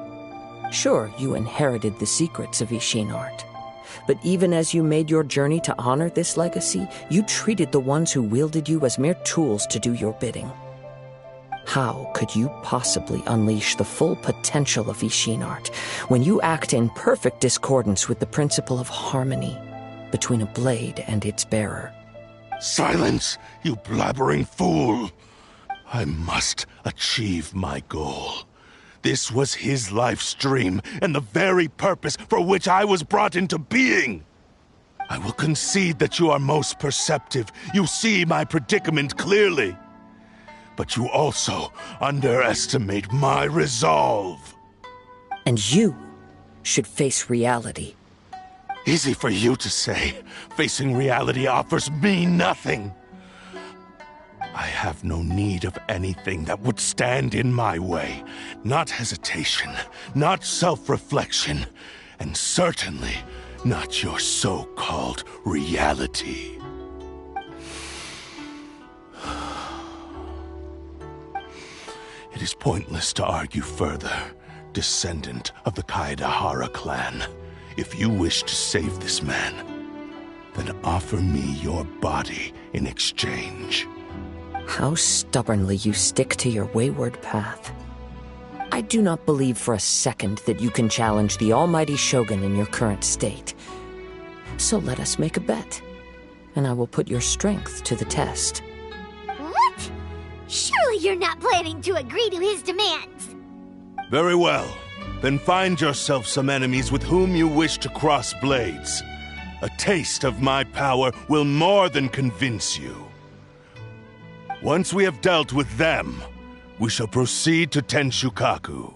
Sure, you inherited the secrets of Ishin art. But even as you made your journey to honor this legacy, you treated the ones who wielded you as mere tools to do your bidding. How could you possibly unleash the full potential of Ishin art when you act in perfect discordance with the principle of harmony between a blade and its bearer? Silence, you blabbering fool! I must achieve my goal. This was his life's dream, and the very purpose for which I was brought into being. I will concede that you are most perceptive. You see my predicament clearly. But you also underestimate my resolve. And you should face reality. Easy for you to say. Facing reality offers me nothing. I have no need of anything that would stand in my way. Not hesitation, not self-reflection, and certainly not your so-called reality. It is pointless to argue further, descendant of the Kaedahara clan. If you wish to save this man, then offer me your body in exchange. How stubbornly you stick to your wayward path. I do not believe for a second that you can challenge the almighty Shogun in your current state. So let us make a bet, and I will put your strength to the test. What? Surely you're not planning to agree to his demands. Very well. Then find yourself some enemies with whom you wish to cross blades. A taste of my power will more than convince you. Once we have dealt with them, we shall proceed to Tenshukaku.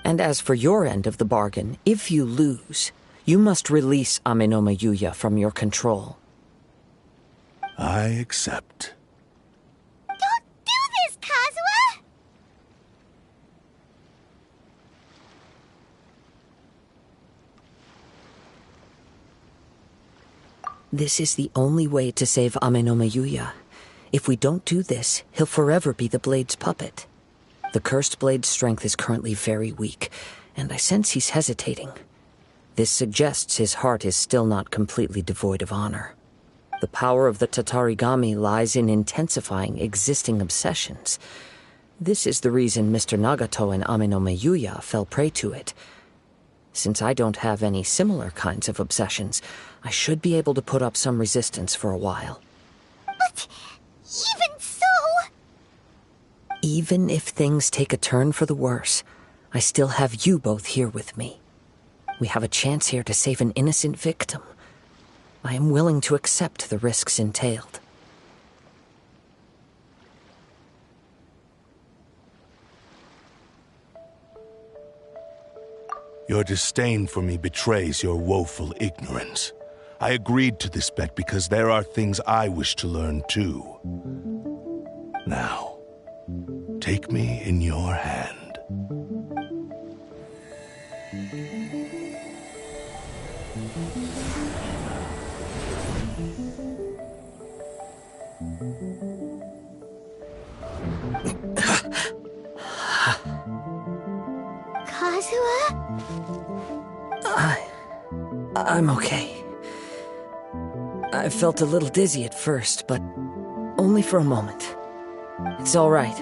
And as for your end of the bargain, if you lose, you must release Amenoma Yuya from your control. I accept. Don't do this, Kazuha! This is the only way to save Amenoma Yuya. If we don't do this, he'll forever be the Blade's puppet. The Cursed Blade's strength is currently very weak, and I sense he's hesitating. This suggests his heart is still not completely devoid of honor. The power of the Tatarigami lies in intensifying existing obsessions. This is the reason Mr. Nagato and Amenoma Yuya fell prey to it. Since I don't have any similar kinds of obsessions, I should be able to put up some resistance for a while. But even so... Even if things take a turn for the worse, I still have you both here with me. We have a chance here to save an innocent victim. I am willing to accept the risks entailed. Your disdain for me betrays your woeful ignorance. I agreed to this bet because there are things I wish to learn too. Now, take me in your hand. Kazuha? I'm okay. I felt a little dizzy at first, but only for a moment. It's all right.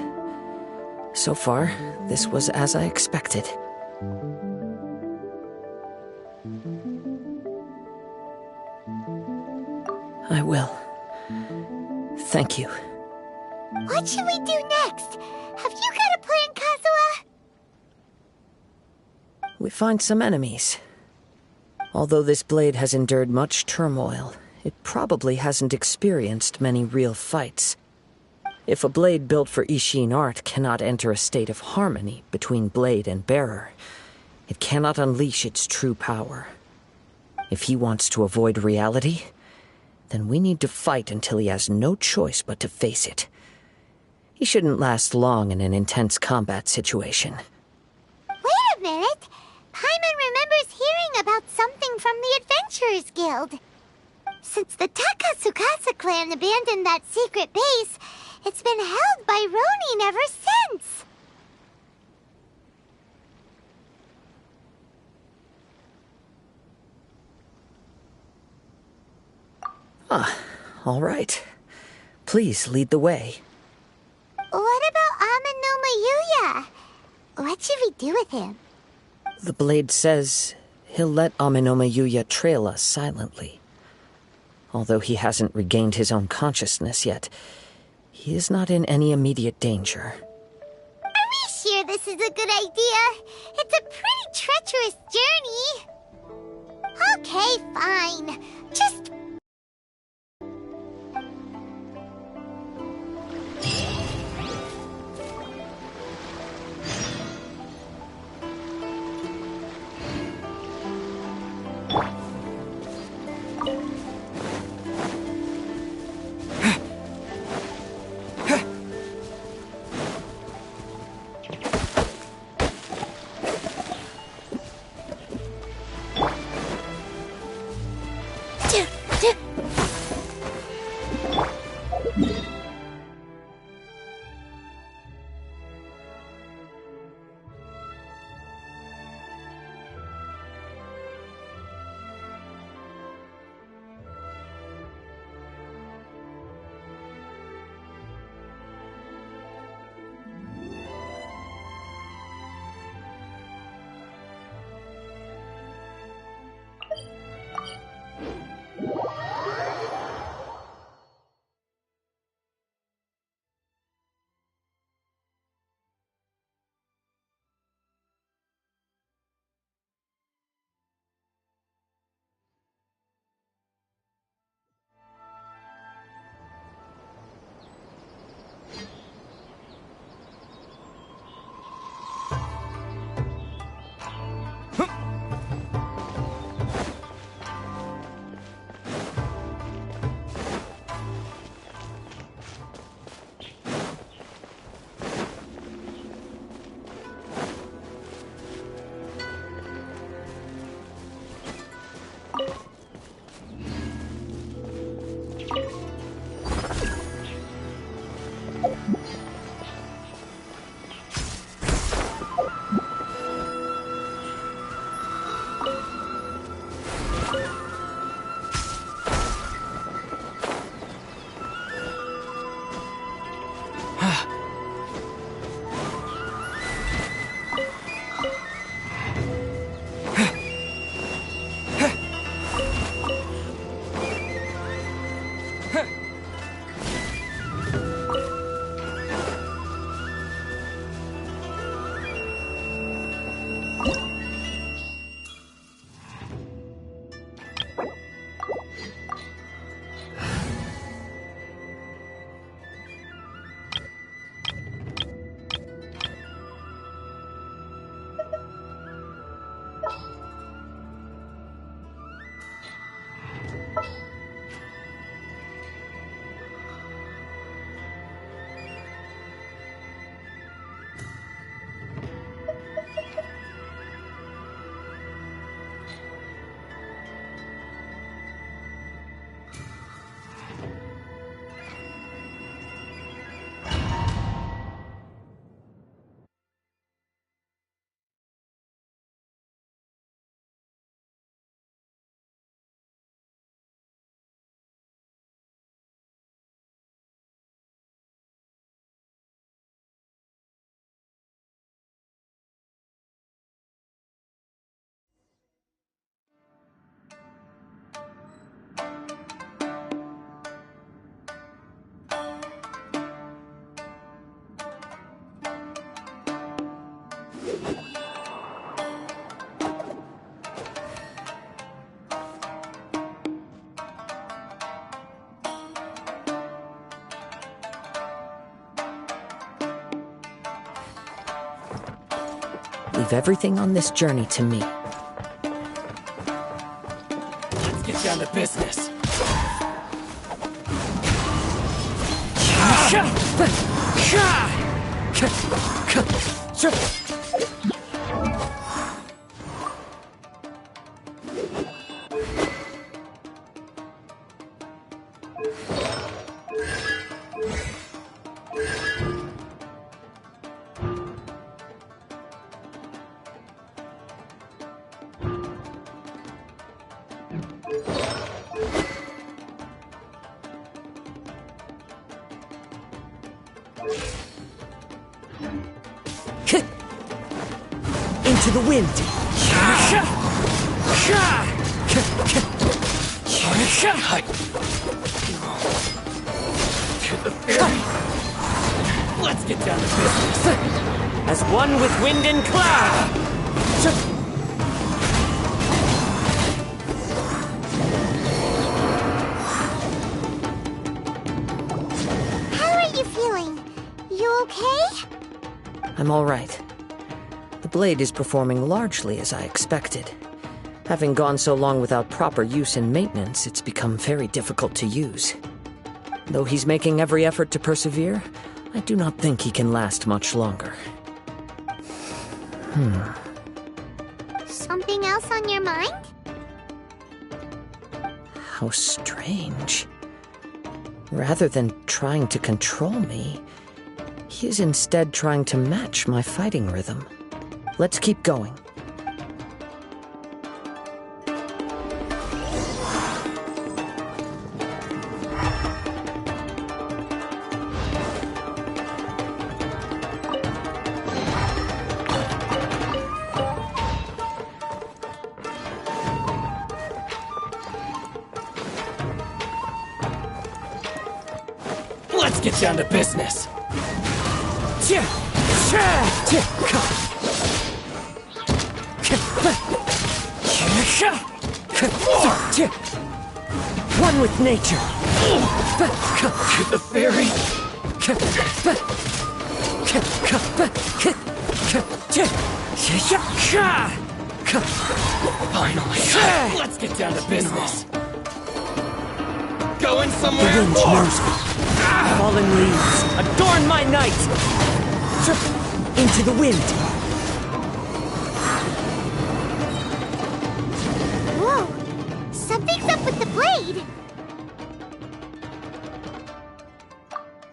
So far, this was as I expected. I will. Thank you. What should we do next? Have you got a plan, Kazuha? We find some enemies. Although this blade has endured much turmoil, it probably hasn't experienced many real fights. If a blade built for Ishin art cannot enter a state of harmony between blade and bearer, it cannot unleash its true power. If he wants to avoid reality, then we need to fight until he has no choice but to face it. He shouldn't last long in an intense combat situation. Wait a minute! Paimon remembers hearing about something from the Adventurers Guild. Since the Takatsukasa clan abandoned that secret base, it's been held by Ronin ever since. All right. Please lead the way. What about Amenoma Yuya? What should we do with him? The blade says he'll let Amenoma Yuya trail us silently. Although he hasn't regained his own consciousness yet, he is not in any immediate danger. Are we sure this is a good idea? It's a pretty treacherous journey. Okay, fine. Just... Leave everything on this journey to me. Let's get down to business. Into the wind. Let's get down to business. As one with wind and cloud. How are you feeling? You okay? I'm all right. The blade is performing largely as I expected. Having gone so long without proper use and maintenance, it's become very difficult to use. Though he's making every effort to persevere, I do not think he can last much longer. Something else on your mind? How strange. Rather than trying to control me, he is instead trying to match my fighting rhythm. Let's keep going. Let's get down to business. One with nature. The fairy. Finally. Let's get down to business. Going somewhere. The wind knows me. Fallen leaves, adorn my night. Into the wind. Whoa! Something's up with the blade!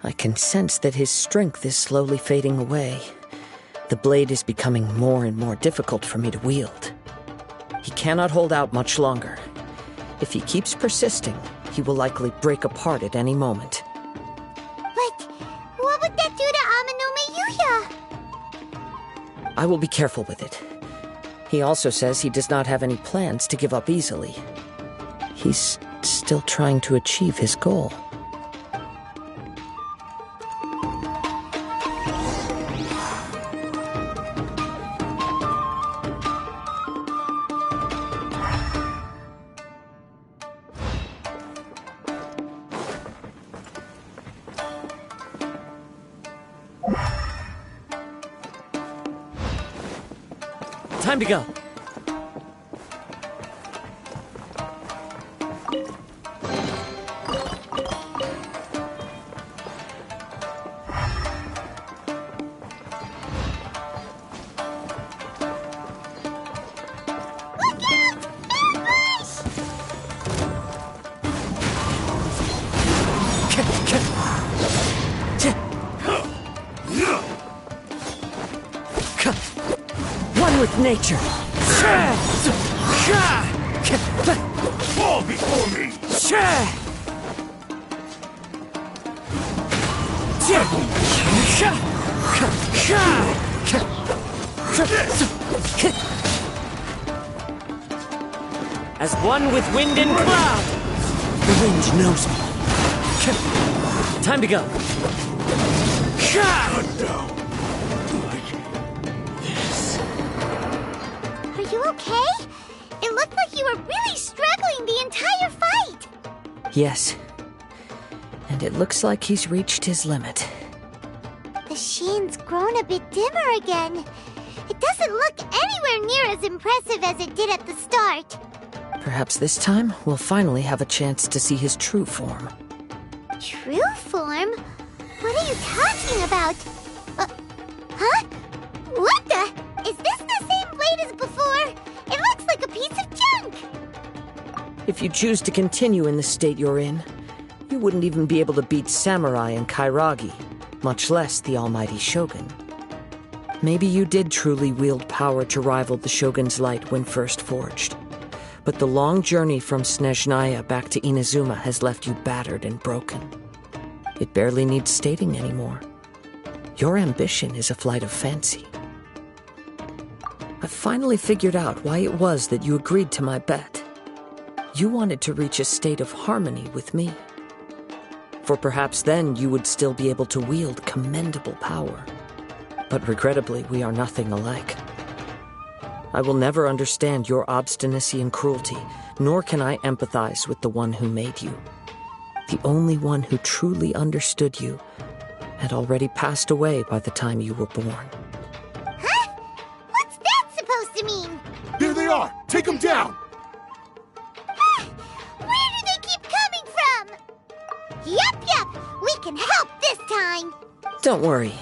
I can sense that his strength is slowly fading away. The blade is becoming more and more difficult for me to wield. He cannot hold out much longer. If he keeps persisting, he will likely break apart at any moment. But what would that do to Amano Mayuya? I will be careful with it. He also says he does not have any plans to give up easily. He's still trying to achieve his goal. Time to go. One with nature. Fall before me! As one with wind and cloud. The wind knows me. Time to go. Are you okay? It looked like you were really struggling the entire fight! Yes. And it looks like he's reached his limit. The sheen's grown a bit dimmer again. It doesn't look anywhere near as impressive as it did at the start. Perhaps this time we'll finally have a chance to see his true form. True form? What are you talking about? Huh? What the? Is this the same blade as before? It looks like a piece of junk! If you choose to continue in the state you're in, you wouldn't even be able to beat Samurai and Kairagi, much less the almighty Shogun. Maybe you did truly wield power to rival the Shogun's light when first forged. But the long journey from Snezhnaya back to Inazuma has left you battered and broken. It barely needs stating anymore. Your ambition is a flight of fancy. I've finally figured out why it was that you agreed to my bet. You wanted to reach a state of harmony with me. For perhaps then you would still be able to wield commendable power. But regrettably, we are nothing alike. I will never understand your obstinacy and cruelty, nor can I empathize with the one who made you. The only one who truly understood you had already passed away by the time you were born. Huh? What's that supposed to mean? Here they are! Take them down! Where do they keep coming from? Yup, we can help this time! Don't worry,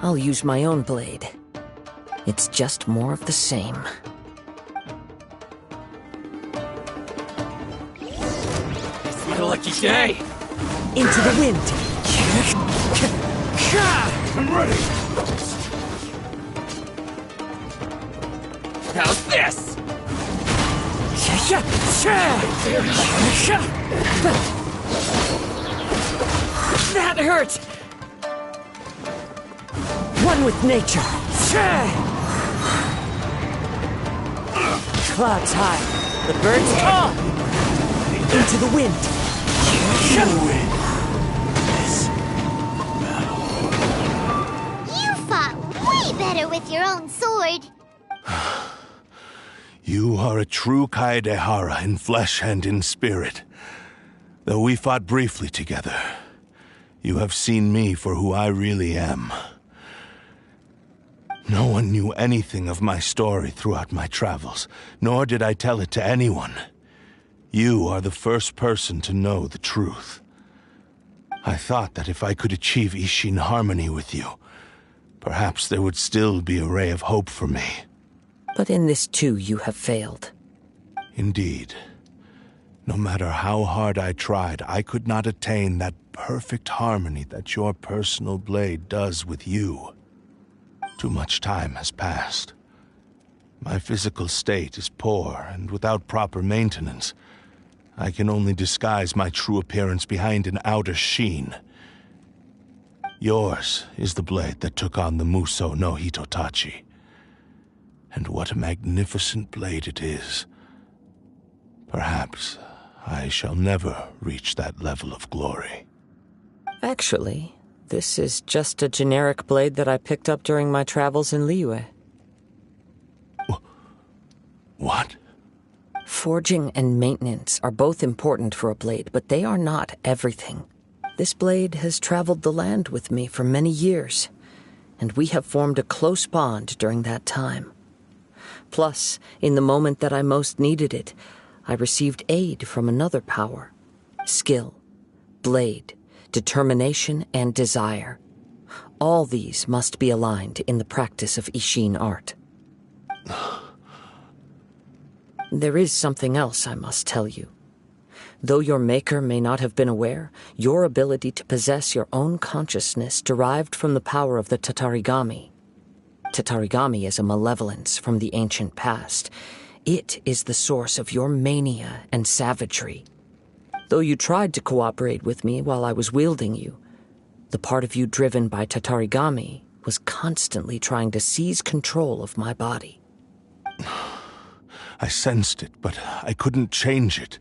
I'll use my own blade. It's just more of the same. It's my lucky day! Into the wind! I'm ready! How's this? That hurt! One with nature! Clouds high, the birds call! Into the wind! You fought way better with your own sword. You are a true Kaedehara in flesh and in spirit. Though we fought briefly together, you have seen me for who I really am. No one knew anything of my story throughout my travels, nor did I tell it to anyone. You are the first person to know the truth. I thought that if I could achieve Ishin harmony with you, perhaps there would still be a ray of hope for me. But in this too you have failed. Indeed. No matter how hard I tried, I could not attain that perfect harmony that your personal blade does with you. Too much time has passed. My physical state is poor, and without proper maintenance, I can only disguise my true appearance behind an outer sheen. Yours is the blade that took on the Muso no Hitotachi. And what a magnificent blade it is. Perhaps I shall never reach that level of glory. Actually, this is just a generic blade that I picked up during my travels in Liyue. What? Forging and maintenance are both important for a blade, but they are not everything. This blade has traveled the land with me for many years, and we have formed a close bond during that time. Plus, in the moment that I most needed it, I received aid from another power. Skill, blade, determination, and desire. All these must be aligned in the practice of Ishin art. There is something else I must tell you. Though your maker may not have been aware, your ability to possess your own consciousness derived from the power of the Tatarigami. Tatarigami is a malevolence from the ancient past. It is the source of your mania and savagery. Though you tried to cooperate with me while I was wielding you, the part of you driven by Tatarigami was constantly trying to seize control of my body. I sensed it, but I couldn't change it.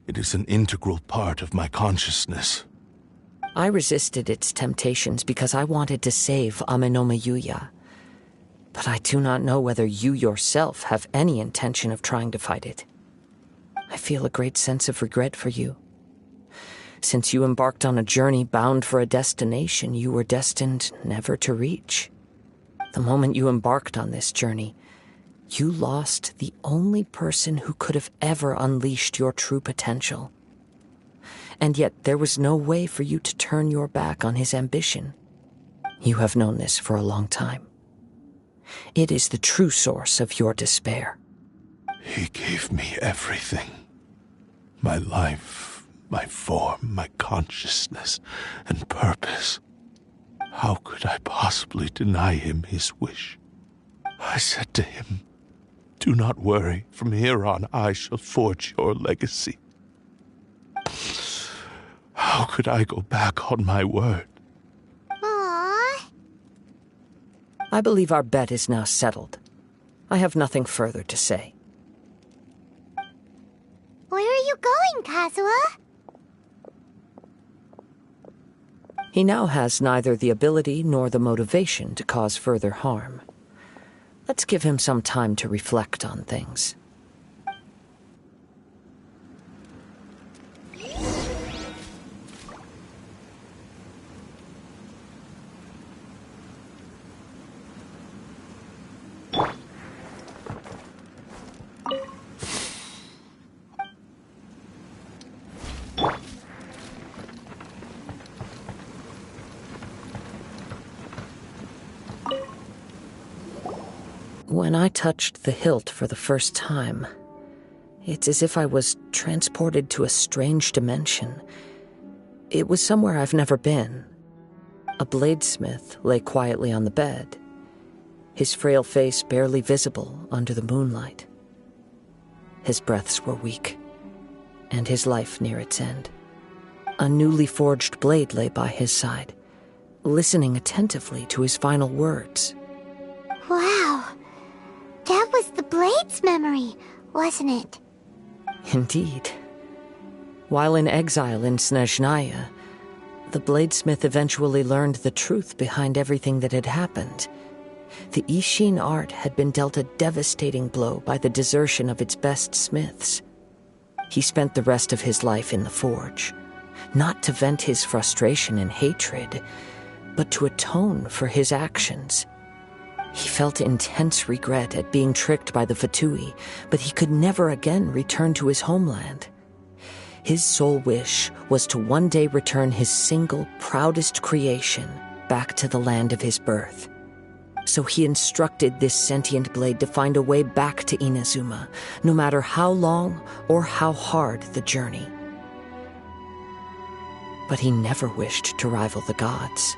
It is an integral part of my consciousness. I resisted its temptations because I wanted to save Amenoma Yuya. But I do not know whether you yourself have any intention of trying to fight it. I feel a great sense of regret for you. Since you embarked on a journey bound for a destination you were destined never to reach. The moment you embarked on this journey, you lost the only person who could have ever unleashed your true potential. And yet there was no way for you to turn your back on his ambition. You have known this for a long time. It is the true source of your despair. He gave me everything. My life, my form, my consciousness, and purpose. How could I possibly deny him his wish? I said to him, "Do not worry, from here on I shall forge your legacy." How could I go back on my word? Aww. I believe our bet is now settled. I have nothing further to say. Where are you going, Kazuha? He now has neither the ability nor the motivation to cause further harm. Let's give him some time to reflect on things. When I touched the hilt for the first time, it's as if I was transported to a strange dimension. It was somewhere I've never been. A bladesmith lay quietly on the bed, his frail face barely visible under the moonlight. His breaths were weak, and his life near its end. A newly forged blade lay by his side, listening attentively to his final words. Wow. That was the Blade's memory, wasn't it? Indeed. While in exile in Snezhnaya, the bladesmith eventually learned the truth behind everything that had happened. The Ishin art had been dealt a devastating blow by the desertion of its best smiths. He spent the rest of his life in the forge, not to vent his frustration and hatred, but to atone for his actions. He felt intense regret at being tricked by the Fatui, but he could never again return to his homeland. His sole wish was to one day return his single, proudest creation back to the land of his birth. So he instructed this sentient blade to find a way back to Inazuma, no matter how long or how hard the journey. But he never wished to rival the gods.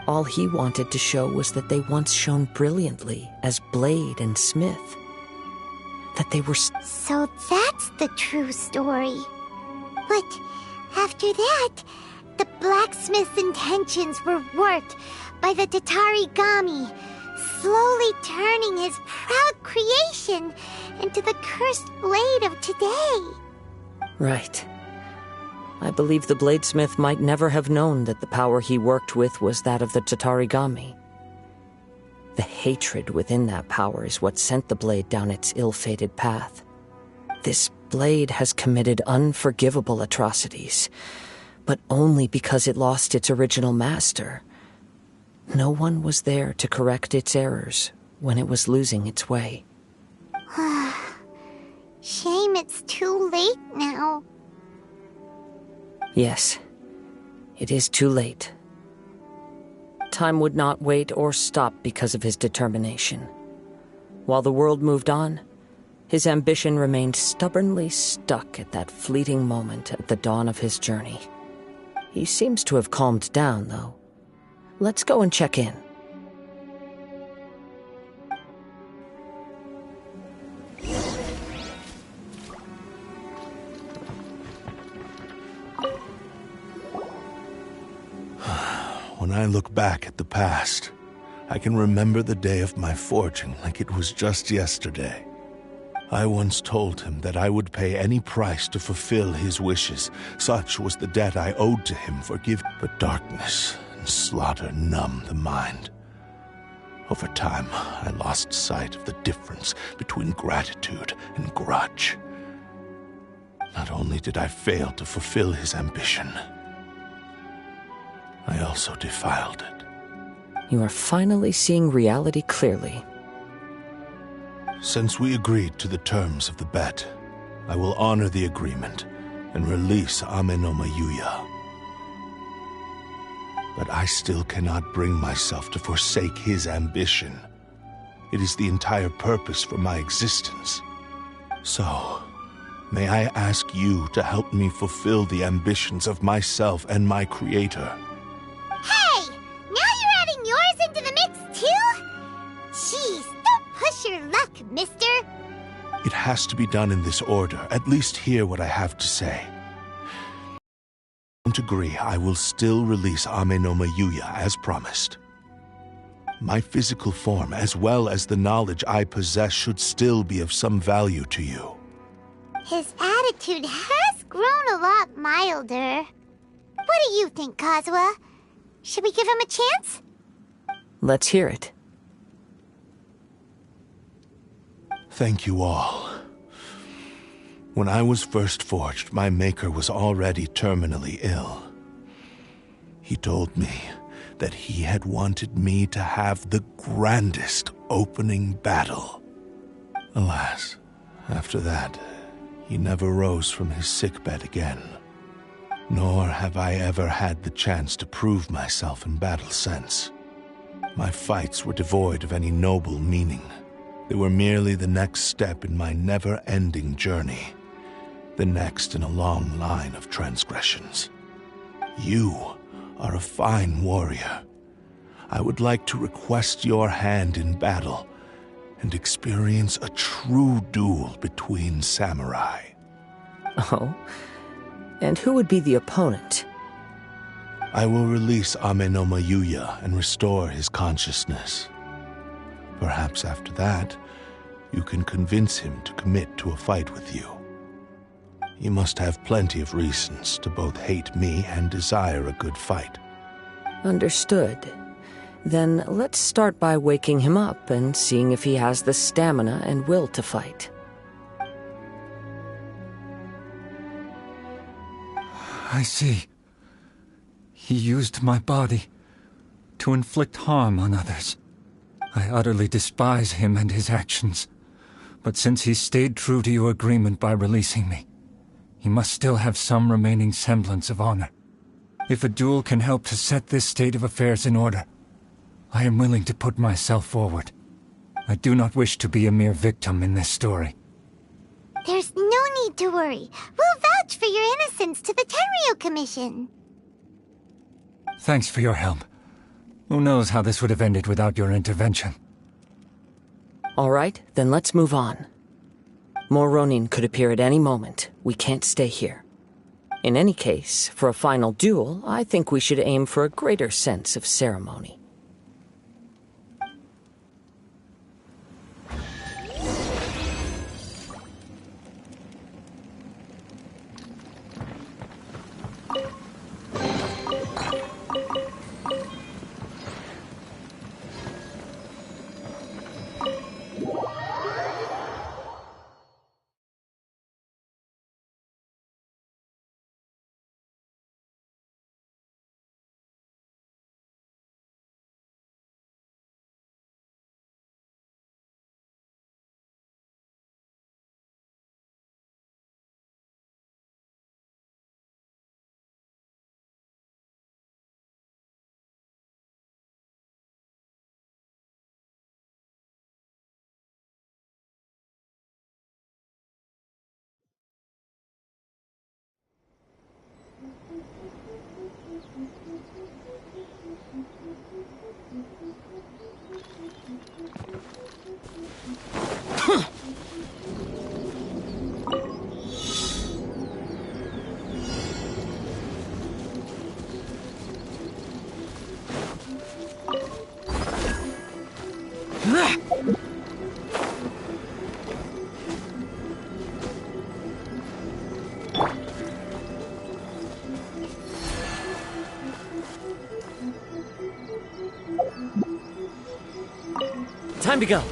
All he wanted to show was that they once shone brilliantly as blade and smith. That they were... So that's the true story. But after that, the blacksmith's intentions were warped by the Tatarigami, slowly turning his proud creation into the cursed blade of today. Right. I believe the bladesmith might never have known that the power he worked with was that of the Tatarigami. The hatred within that power is what sent the blade down its ill-fated path. This blade has committed unforgivable atrocities, but only because it lost its original master. No one was there to correct its errors when it was losing its way. Shame it's too late now. Yes, it is too late. Time would not wait or stop because of his determination. While the world moved on, his ambition remained stubbornly stuck at that fleeting moment at the dawn of his journey. He seems to have calmed down, though. Let's go and check in. When I look back at the past, I can remember the day of my forging like it was just yesterday. I once told him that I would pay any price to fulfill his wishes. Such was the debt I owed to him for giving. But darkness and slaughter numb the mind. Over time, I lost sight of the difference between gratitude and grudge. Not only did I fail to fulfill his ambition, I also defiled it. You are finally seeing reality clearly. Since we agreed to the terms of the bet, I will honor the agreement and release Ame no Mayuya. But I still cannot bring myself to forsake his ambition. It is the entire purpose for my existence. So, may I ask you to help me fulfill the ambitions of myself and my creator? Hey! Now you're adding yours into the mix, too? Jeez, don't push your luck, mister. It has to be done in this order. At least hear what I have to say. Don't agree, I will still release Ame no Mayuya as promised. My physical form, as well as the knowledge I possess, should still be of some value to you. His attitude has grown a lot milder. What do you think, Kazuha? Should we give him a chance? Let's hear it. Thank you all. When I was first forged, my maker was already terminally ill. He told me that he had wanted me to have the grandest opening battle. Alas, after that, he never rose from his sickbed again. Nor have I ever had the chance to prove myself in battle since. My fights were devoid of any noble meaning. They were merely the next step in my never-ending journey. The next in a long line of transgressions. You are a fine warrior. I would like to request your hand in battle and experience a true duel between samurai. Oh? And who would be the opponent? I will release Ame no Mayuya and restore his consciousness. Perhaps after that, you can convince him to commit to a fight with you. He must have plenty of reasons to both hate me and desire a good fight. Understood. Then let's start by waking him up and seeing if he has the stamina and will to fight. I see. He used my body to inflict harm on others. I utterly despise him and his actions. But since he stayed true to your agreement by releasing me, he must still have some remaining semblance of honor. If a duel can help to set this state of affairs in order, I am willing to put myself forward. I do not wish to be a mere victim in this story. There's no need to worry. We'll vouch for your innocence to the Tenryu Commission. Thanks for your help. Who knows how this would have ended without your intervention. All right, then let's move on. More Ronin could appear at any moment. We can't stay here. In any case, for a final duel, I think we should aim for a greater sense of ceremony. Time to go.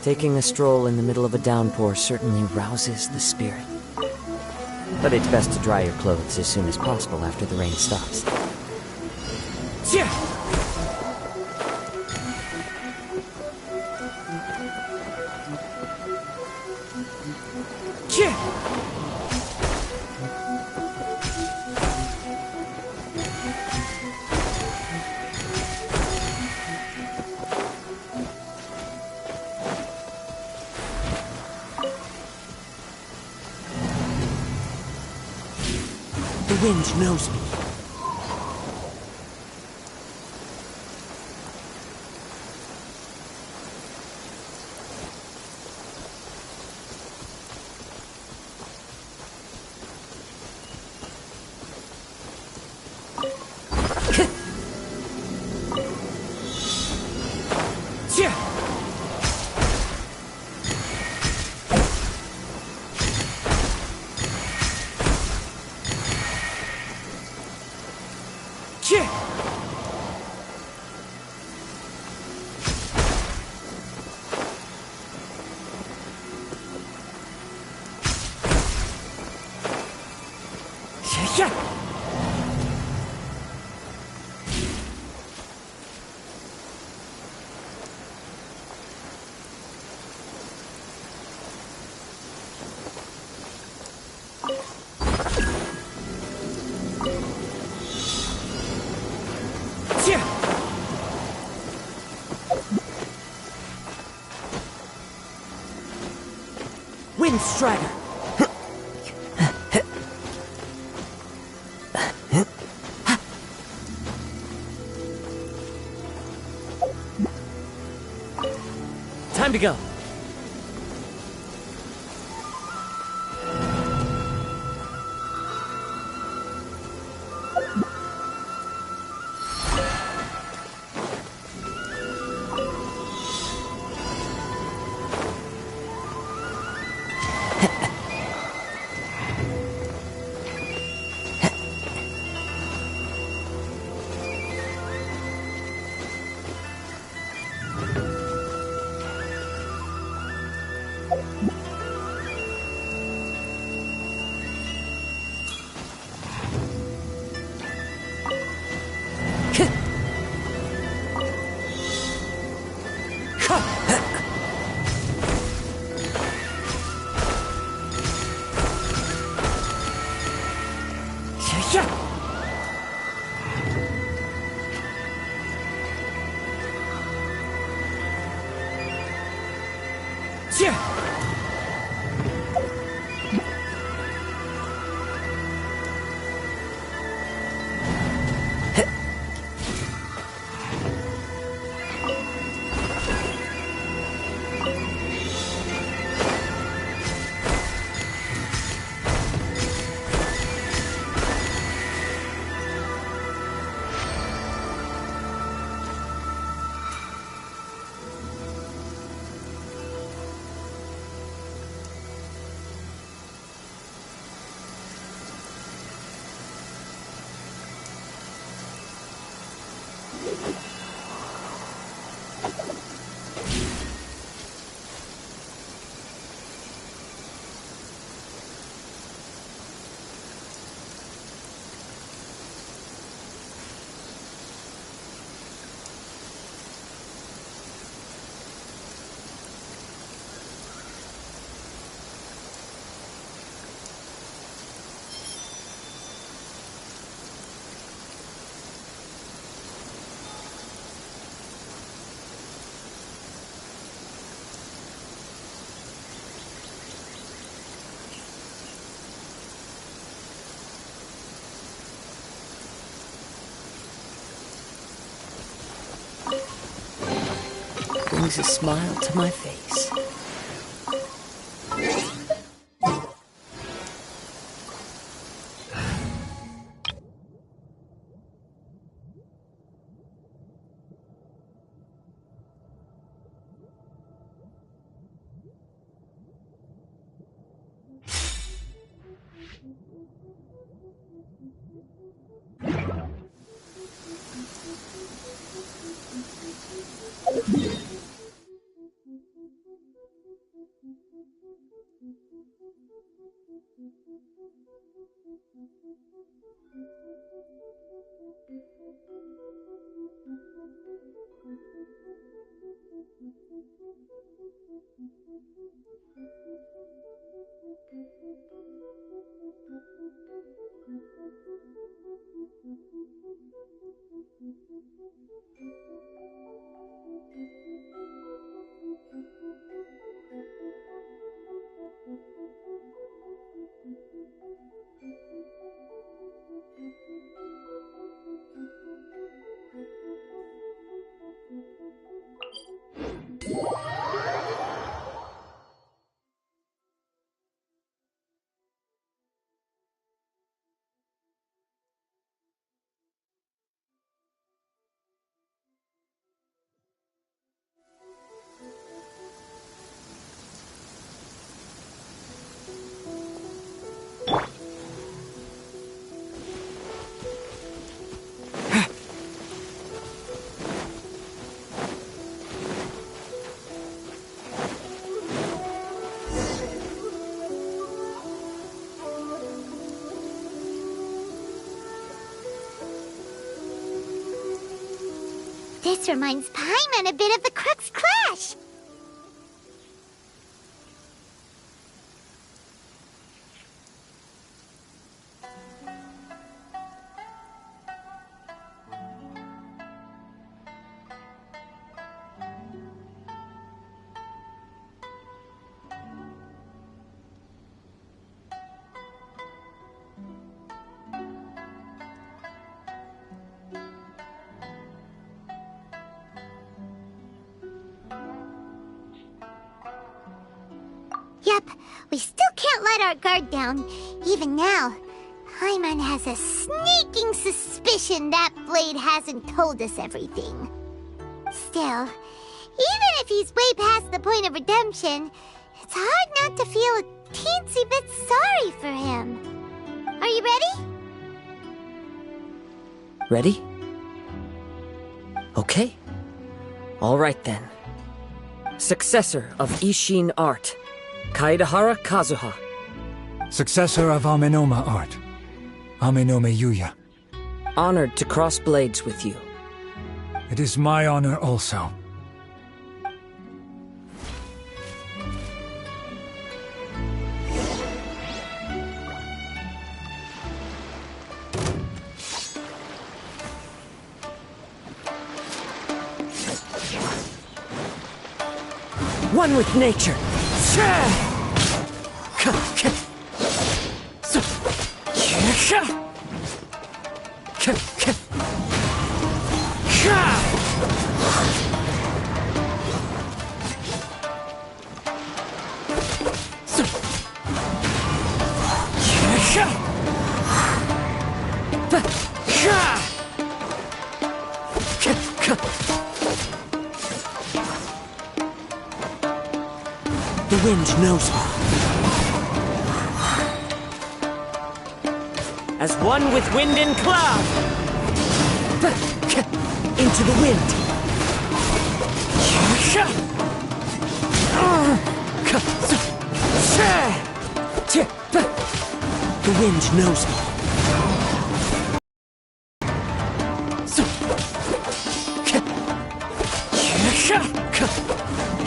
Taking a stroll in the middle of a downpour certainly rouses the spirit. But it's best to dry your clothes as soon as possible after the rain stops. The wind knows me. Wind Strider. Time to go. brings a smile to my face. This reminds Paimon a bit of the Crux Clash. Yep, we still can't let our guard down. Even now, Paimon has a sneaking suspicion that Blade hasn't told us everything. Still, even if he's way past the point of redemption, it's hard not to feel a teensy bit sorry for him. Are you ready? Ready? Okay. All right then. Successor of Ishin art, Kaedahara Kazuha. Successor of Amenoma art, Amenome Yuya. Honored to cross blades with you. It is my honor also. One with nature. The wind knows me. As one with wind and cloud. Into the wind. The wind knows me.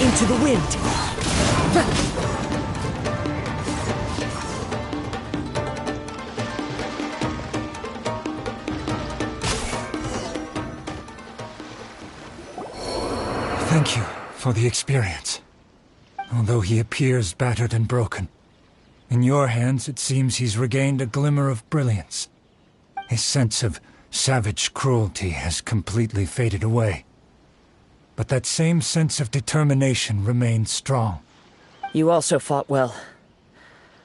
Into the wind. Thank you for the experience. Although he appears battered and broken, in your hands it seems he's regained a glimmer of brilliance. His sense of savage cruelty has completely faded away. but that same sense of determination remained strong. You also fought well.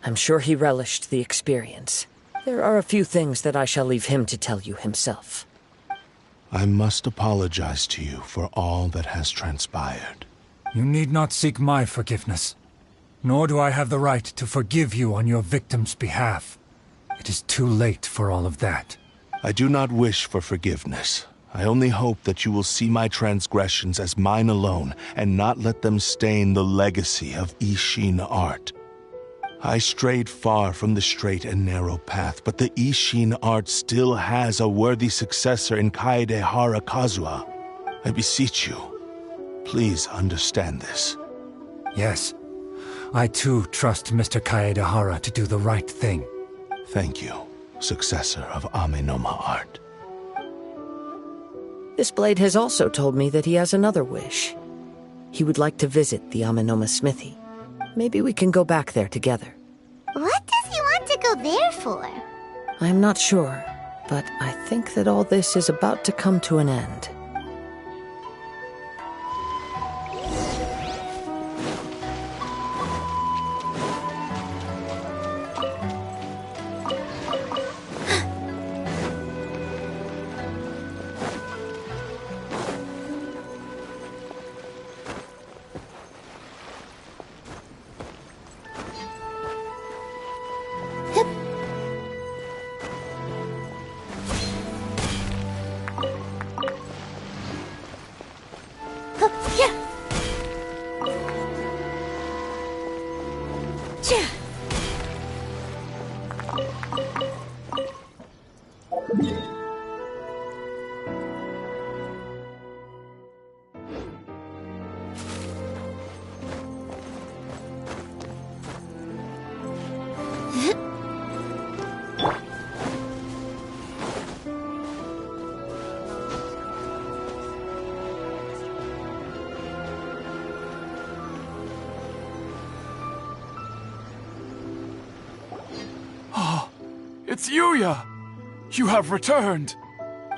I'm sure he relished the experience. There are a few things that I shall leave him to tell you himself. I must apologize to you for all that has transpired. You need not seek my forgiveness. Nor do I have the right to forgive you on your victim's behalf. It is too late for all of that. I do not wish for forgiveness. I only hope that you will see my transgressions as mine alone and not let them stain the legacy of Ishin art. I strayed far from the straight and narrow path, but the Ishin art still has a worthy successor in Kaedehara Kazuha. I beseech you, please understand this. Yes, I too trust Mr. Kaedehara to do the right thing. Thank you, successor of Amenoma art. This blade has also told me that he has another wish. He would like to visit the Amenoma smithy. Maybe we can go back there together. What does he want to go there for? I'm not sure, but I think that all this is about to come to an end. It's Yuya! You have returned!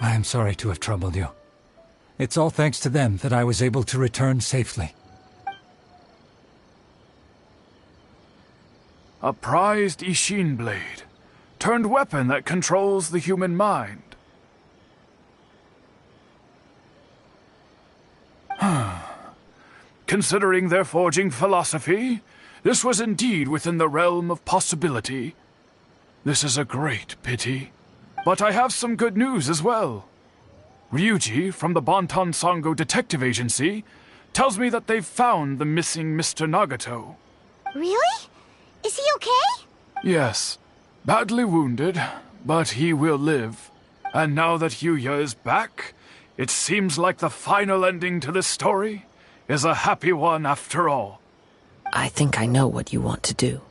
I am sorry to have troubled you. It's all thanks to them that I was able to return safely. A prized Ishin blade, turned weapon that controls the human mind. Considering their forging philosophy, this was indeed within the realm of possibility. This is a great pity. But I have some good news as well. Ryuji from the Bonton Sango Detective Agency tells me that they've found the missing Mr. Nagato. Really? Is he okay? Yes. Badly wounded, but he will live. And now that Yuya is back, it seems like the final ending to this story is a happy one after all. I think I know what you want to do.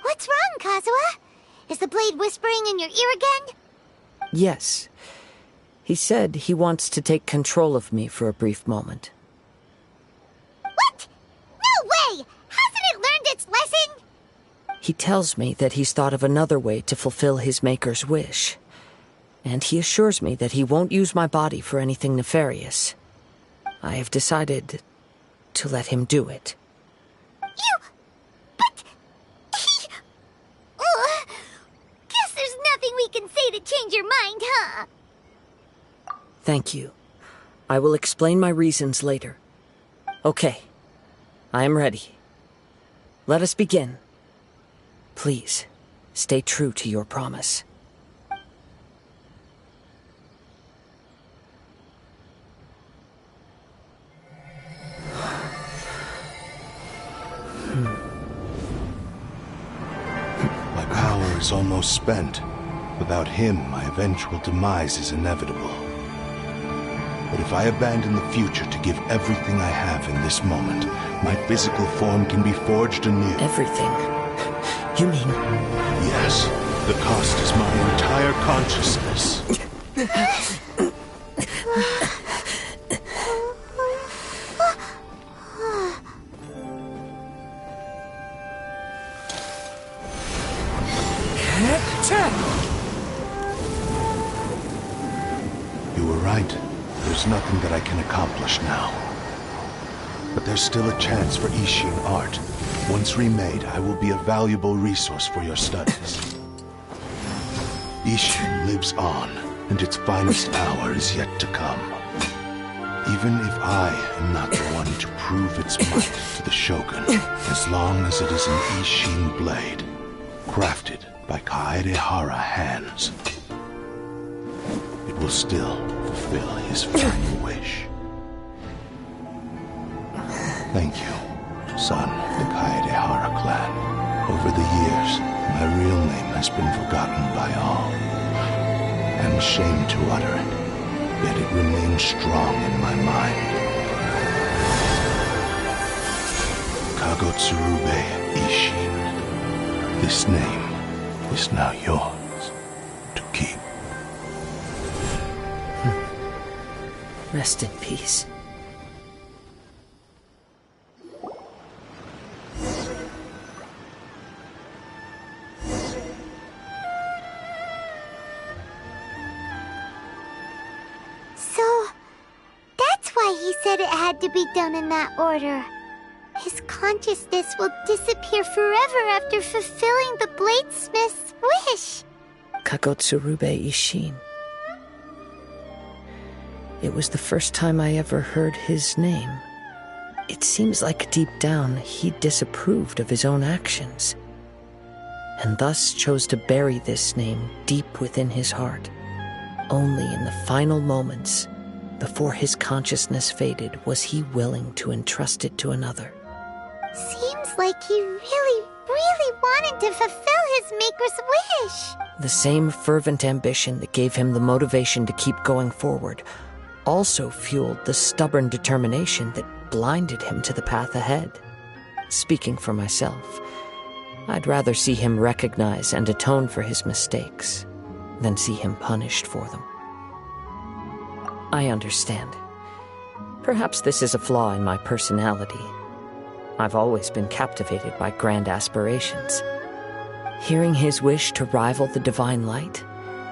What's wrong, Kazuha? Is the blade whispering in your ear again? Yes. He said he wants to take control of me for a brief moment. What? No way! Hasn't it learned its lesson? He tells me that he's thought of another way to fulfill his maker's wish. And he assures me that he won't use my body for anything nefarious. I have decided to let him do it. Guess there's nothing we can say to change your mind, huh? Thank you. I will explain my reasons later. Okay. I am ready. Let us begin. Please, stay true to your promise. My power is almost spent. Without him, my eventual demise is inevitable. But if I abandon the future to give everything I have in this moment, my physical form can be forged anew. Everything? You mean... Yes. The cost is my entire consciousness. You were right. There's nothing that I can accomplish now. but there's still a chance for Ishin art. Once remade, I will be a valuable resource for your studies. Ishin lives on, and its finest hour is yet to come. Even if I am not the one to prove its might to the Shogun, as long as it is an Ishin blade, crafted by Kaedehara hands, it will still fulfill his final wish. Thank you, son of the Kaedehara clan. Over the years, my real name has been forgotten by all. I'm ashamed to utter it, yet it remains strong in my mind. Kagotsurube Ishin. This name is now yours to keep. Rest in peace. So, that's why he said it had to be done in that order. His consciousness will disappear forever after fulfilling the bladesmith's wish. Kagotsurube Ishin. It was the first time I ever heard his name. It seems like deep down he disapproved of his own actions, and thus chose to bury this name deep within his heart. Only in the final moments, before his consciousness faded, was he willing to entrust it to another. Seems like he really, really wanted to fulfill his maker's wish. The same fervent ambition that gave him the motivation to keep going forward also fueled the stubborn determination that blinded him to the path ahead. Speaking for myself, I'd rather see him recognize and atone for his mistakes than see him punished for them. I understand. Perhaps this is a flaw in my personality. I've always been captivated by grand aspirations. Hearing his wish to rival the divine light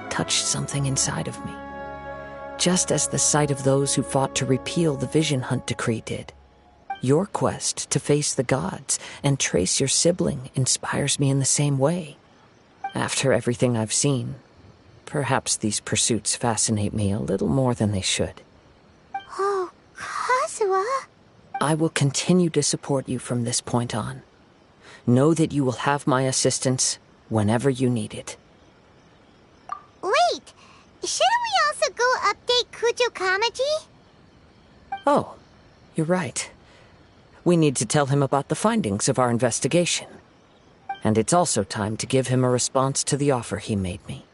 touched something inside of me, just as the sight of those who fought to repeal the Vision Hunt decree did. Your quest to face the gods and trace your sibling inspires me in the same way. After everything I've seen, perhaps these pursuits fascinate me a little more than they should. Oh, Kazuha. I will continue to support you from this point on. Know that you will have my assistance whenever you need it. Wait! Shouldn't we also go update Kujo Kamaji? Oh, you're right. We need to tell him about the findings of our investigation. And it's also time to give him a response to the offer he made me.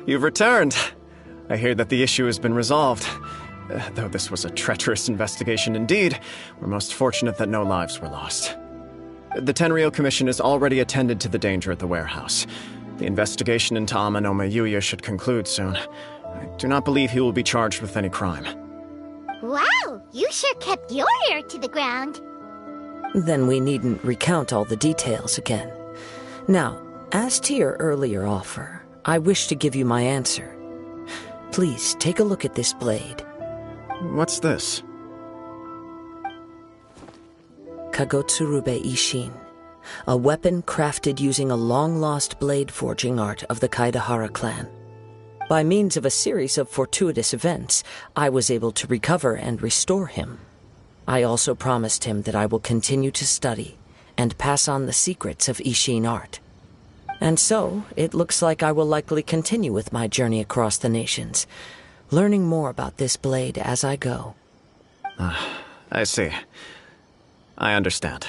You've returned. I hear that the issue has been resolved. Though this was a treacherous investigation indeed, we're most fortunate that no lives were lost. The Tenryou Commission has already attended to the danger at the warehouse. The investigation into Amanome Yuya should conclude soon. I do not believe he will be charged with any crime. Wow, you sure kept your ear to the ground. Then we needn't recount all the details again. Now, as to your earlier offer, I wish to give you my answer. Please, take a look at this blade. What's this? Kagotsurube Ishin, a weapon crafted using a long-lost blade forging art of the Kaedahara clan. By means of a series of fortuitous events, I was able to recover and restore him. I also promised him that I will continue to study and pass on the secrets of Ishin art. And so, it looks like I will likely continue with my journey across the nations, learning more about this blade as I go. I see. I understand.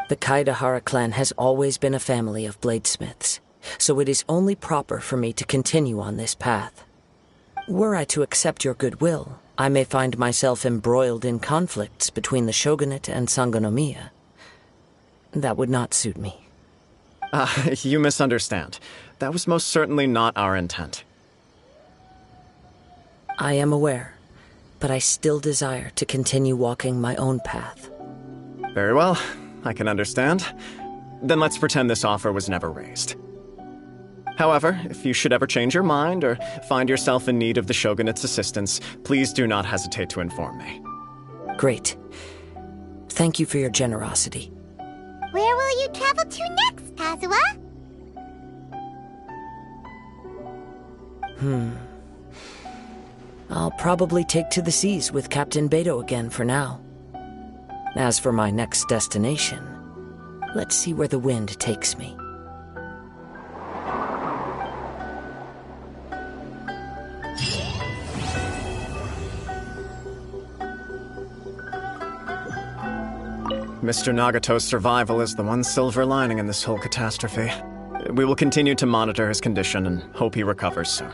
The Kaedahara clan has always been a family of bladesmiths, so it is only proper for me to continue on this path. Were I to accept your goodwill, I may find myself embroiled in conflicts between the shogunate and Sangonomiya. That would not suit me. You misunderstand. That was most certainly not our intent. I am aware, but I still desire to continue walking my own path. Very well, I can understand. Then let's pretend this offer was never raised. However, if you should ever change your mind or find yourself in need of the Shogunate's assistance, please do not hesitate to inform me. Great. Thank you for your generosity. Where will you travel to next, Kazuha? I'll probably take to the seas with Captain Beto again for now. As for my next destination, let's see where the wind takes me. Mr. Nagato's survival is the one silver lining in this whole catastrophe. We will continue to monitor his condition and hope he recovers soon.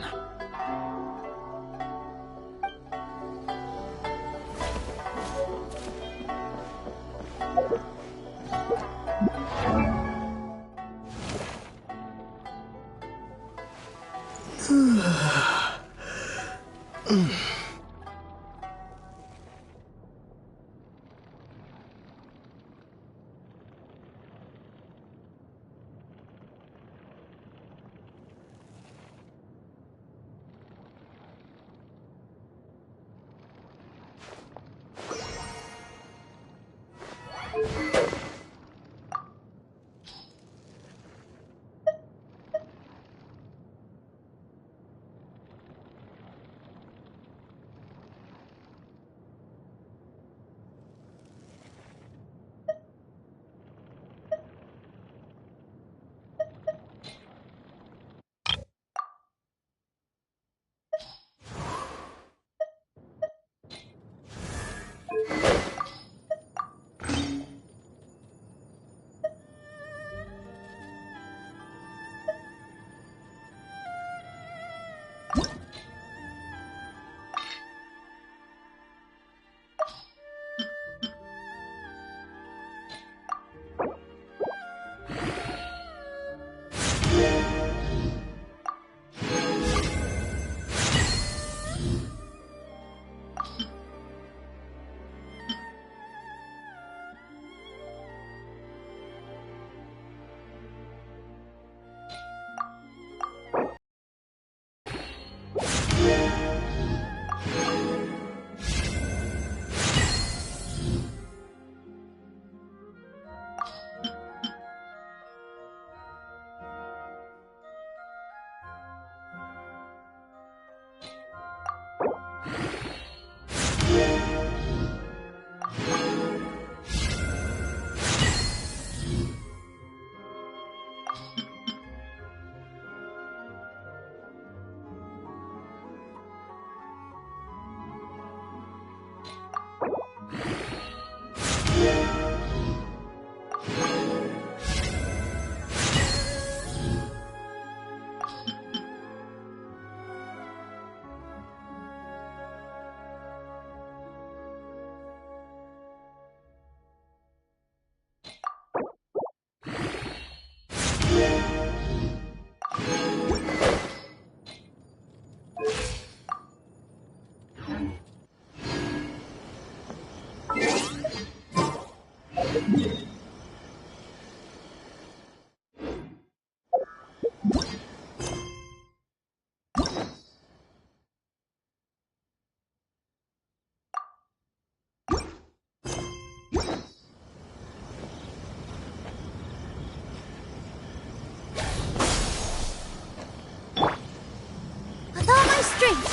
strength.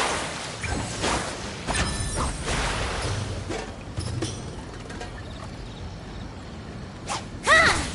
Ha!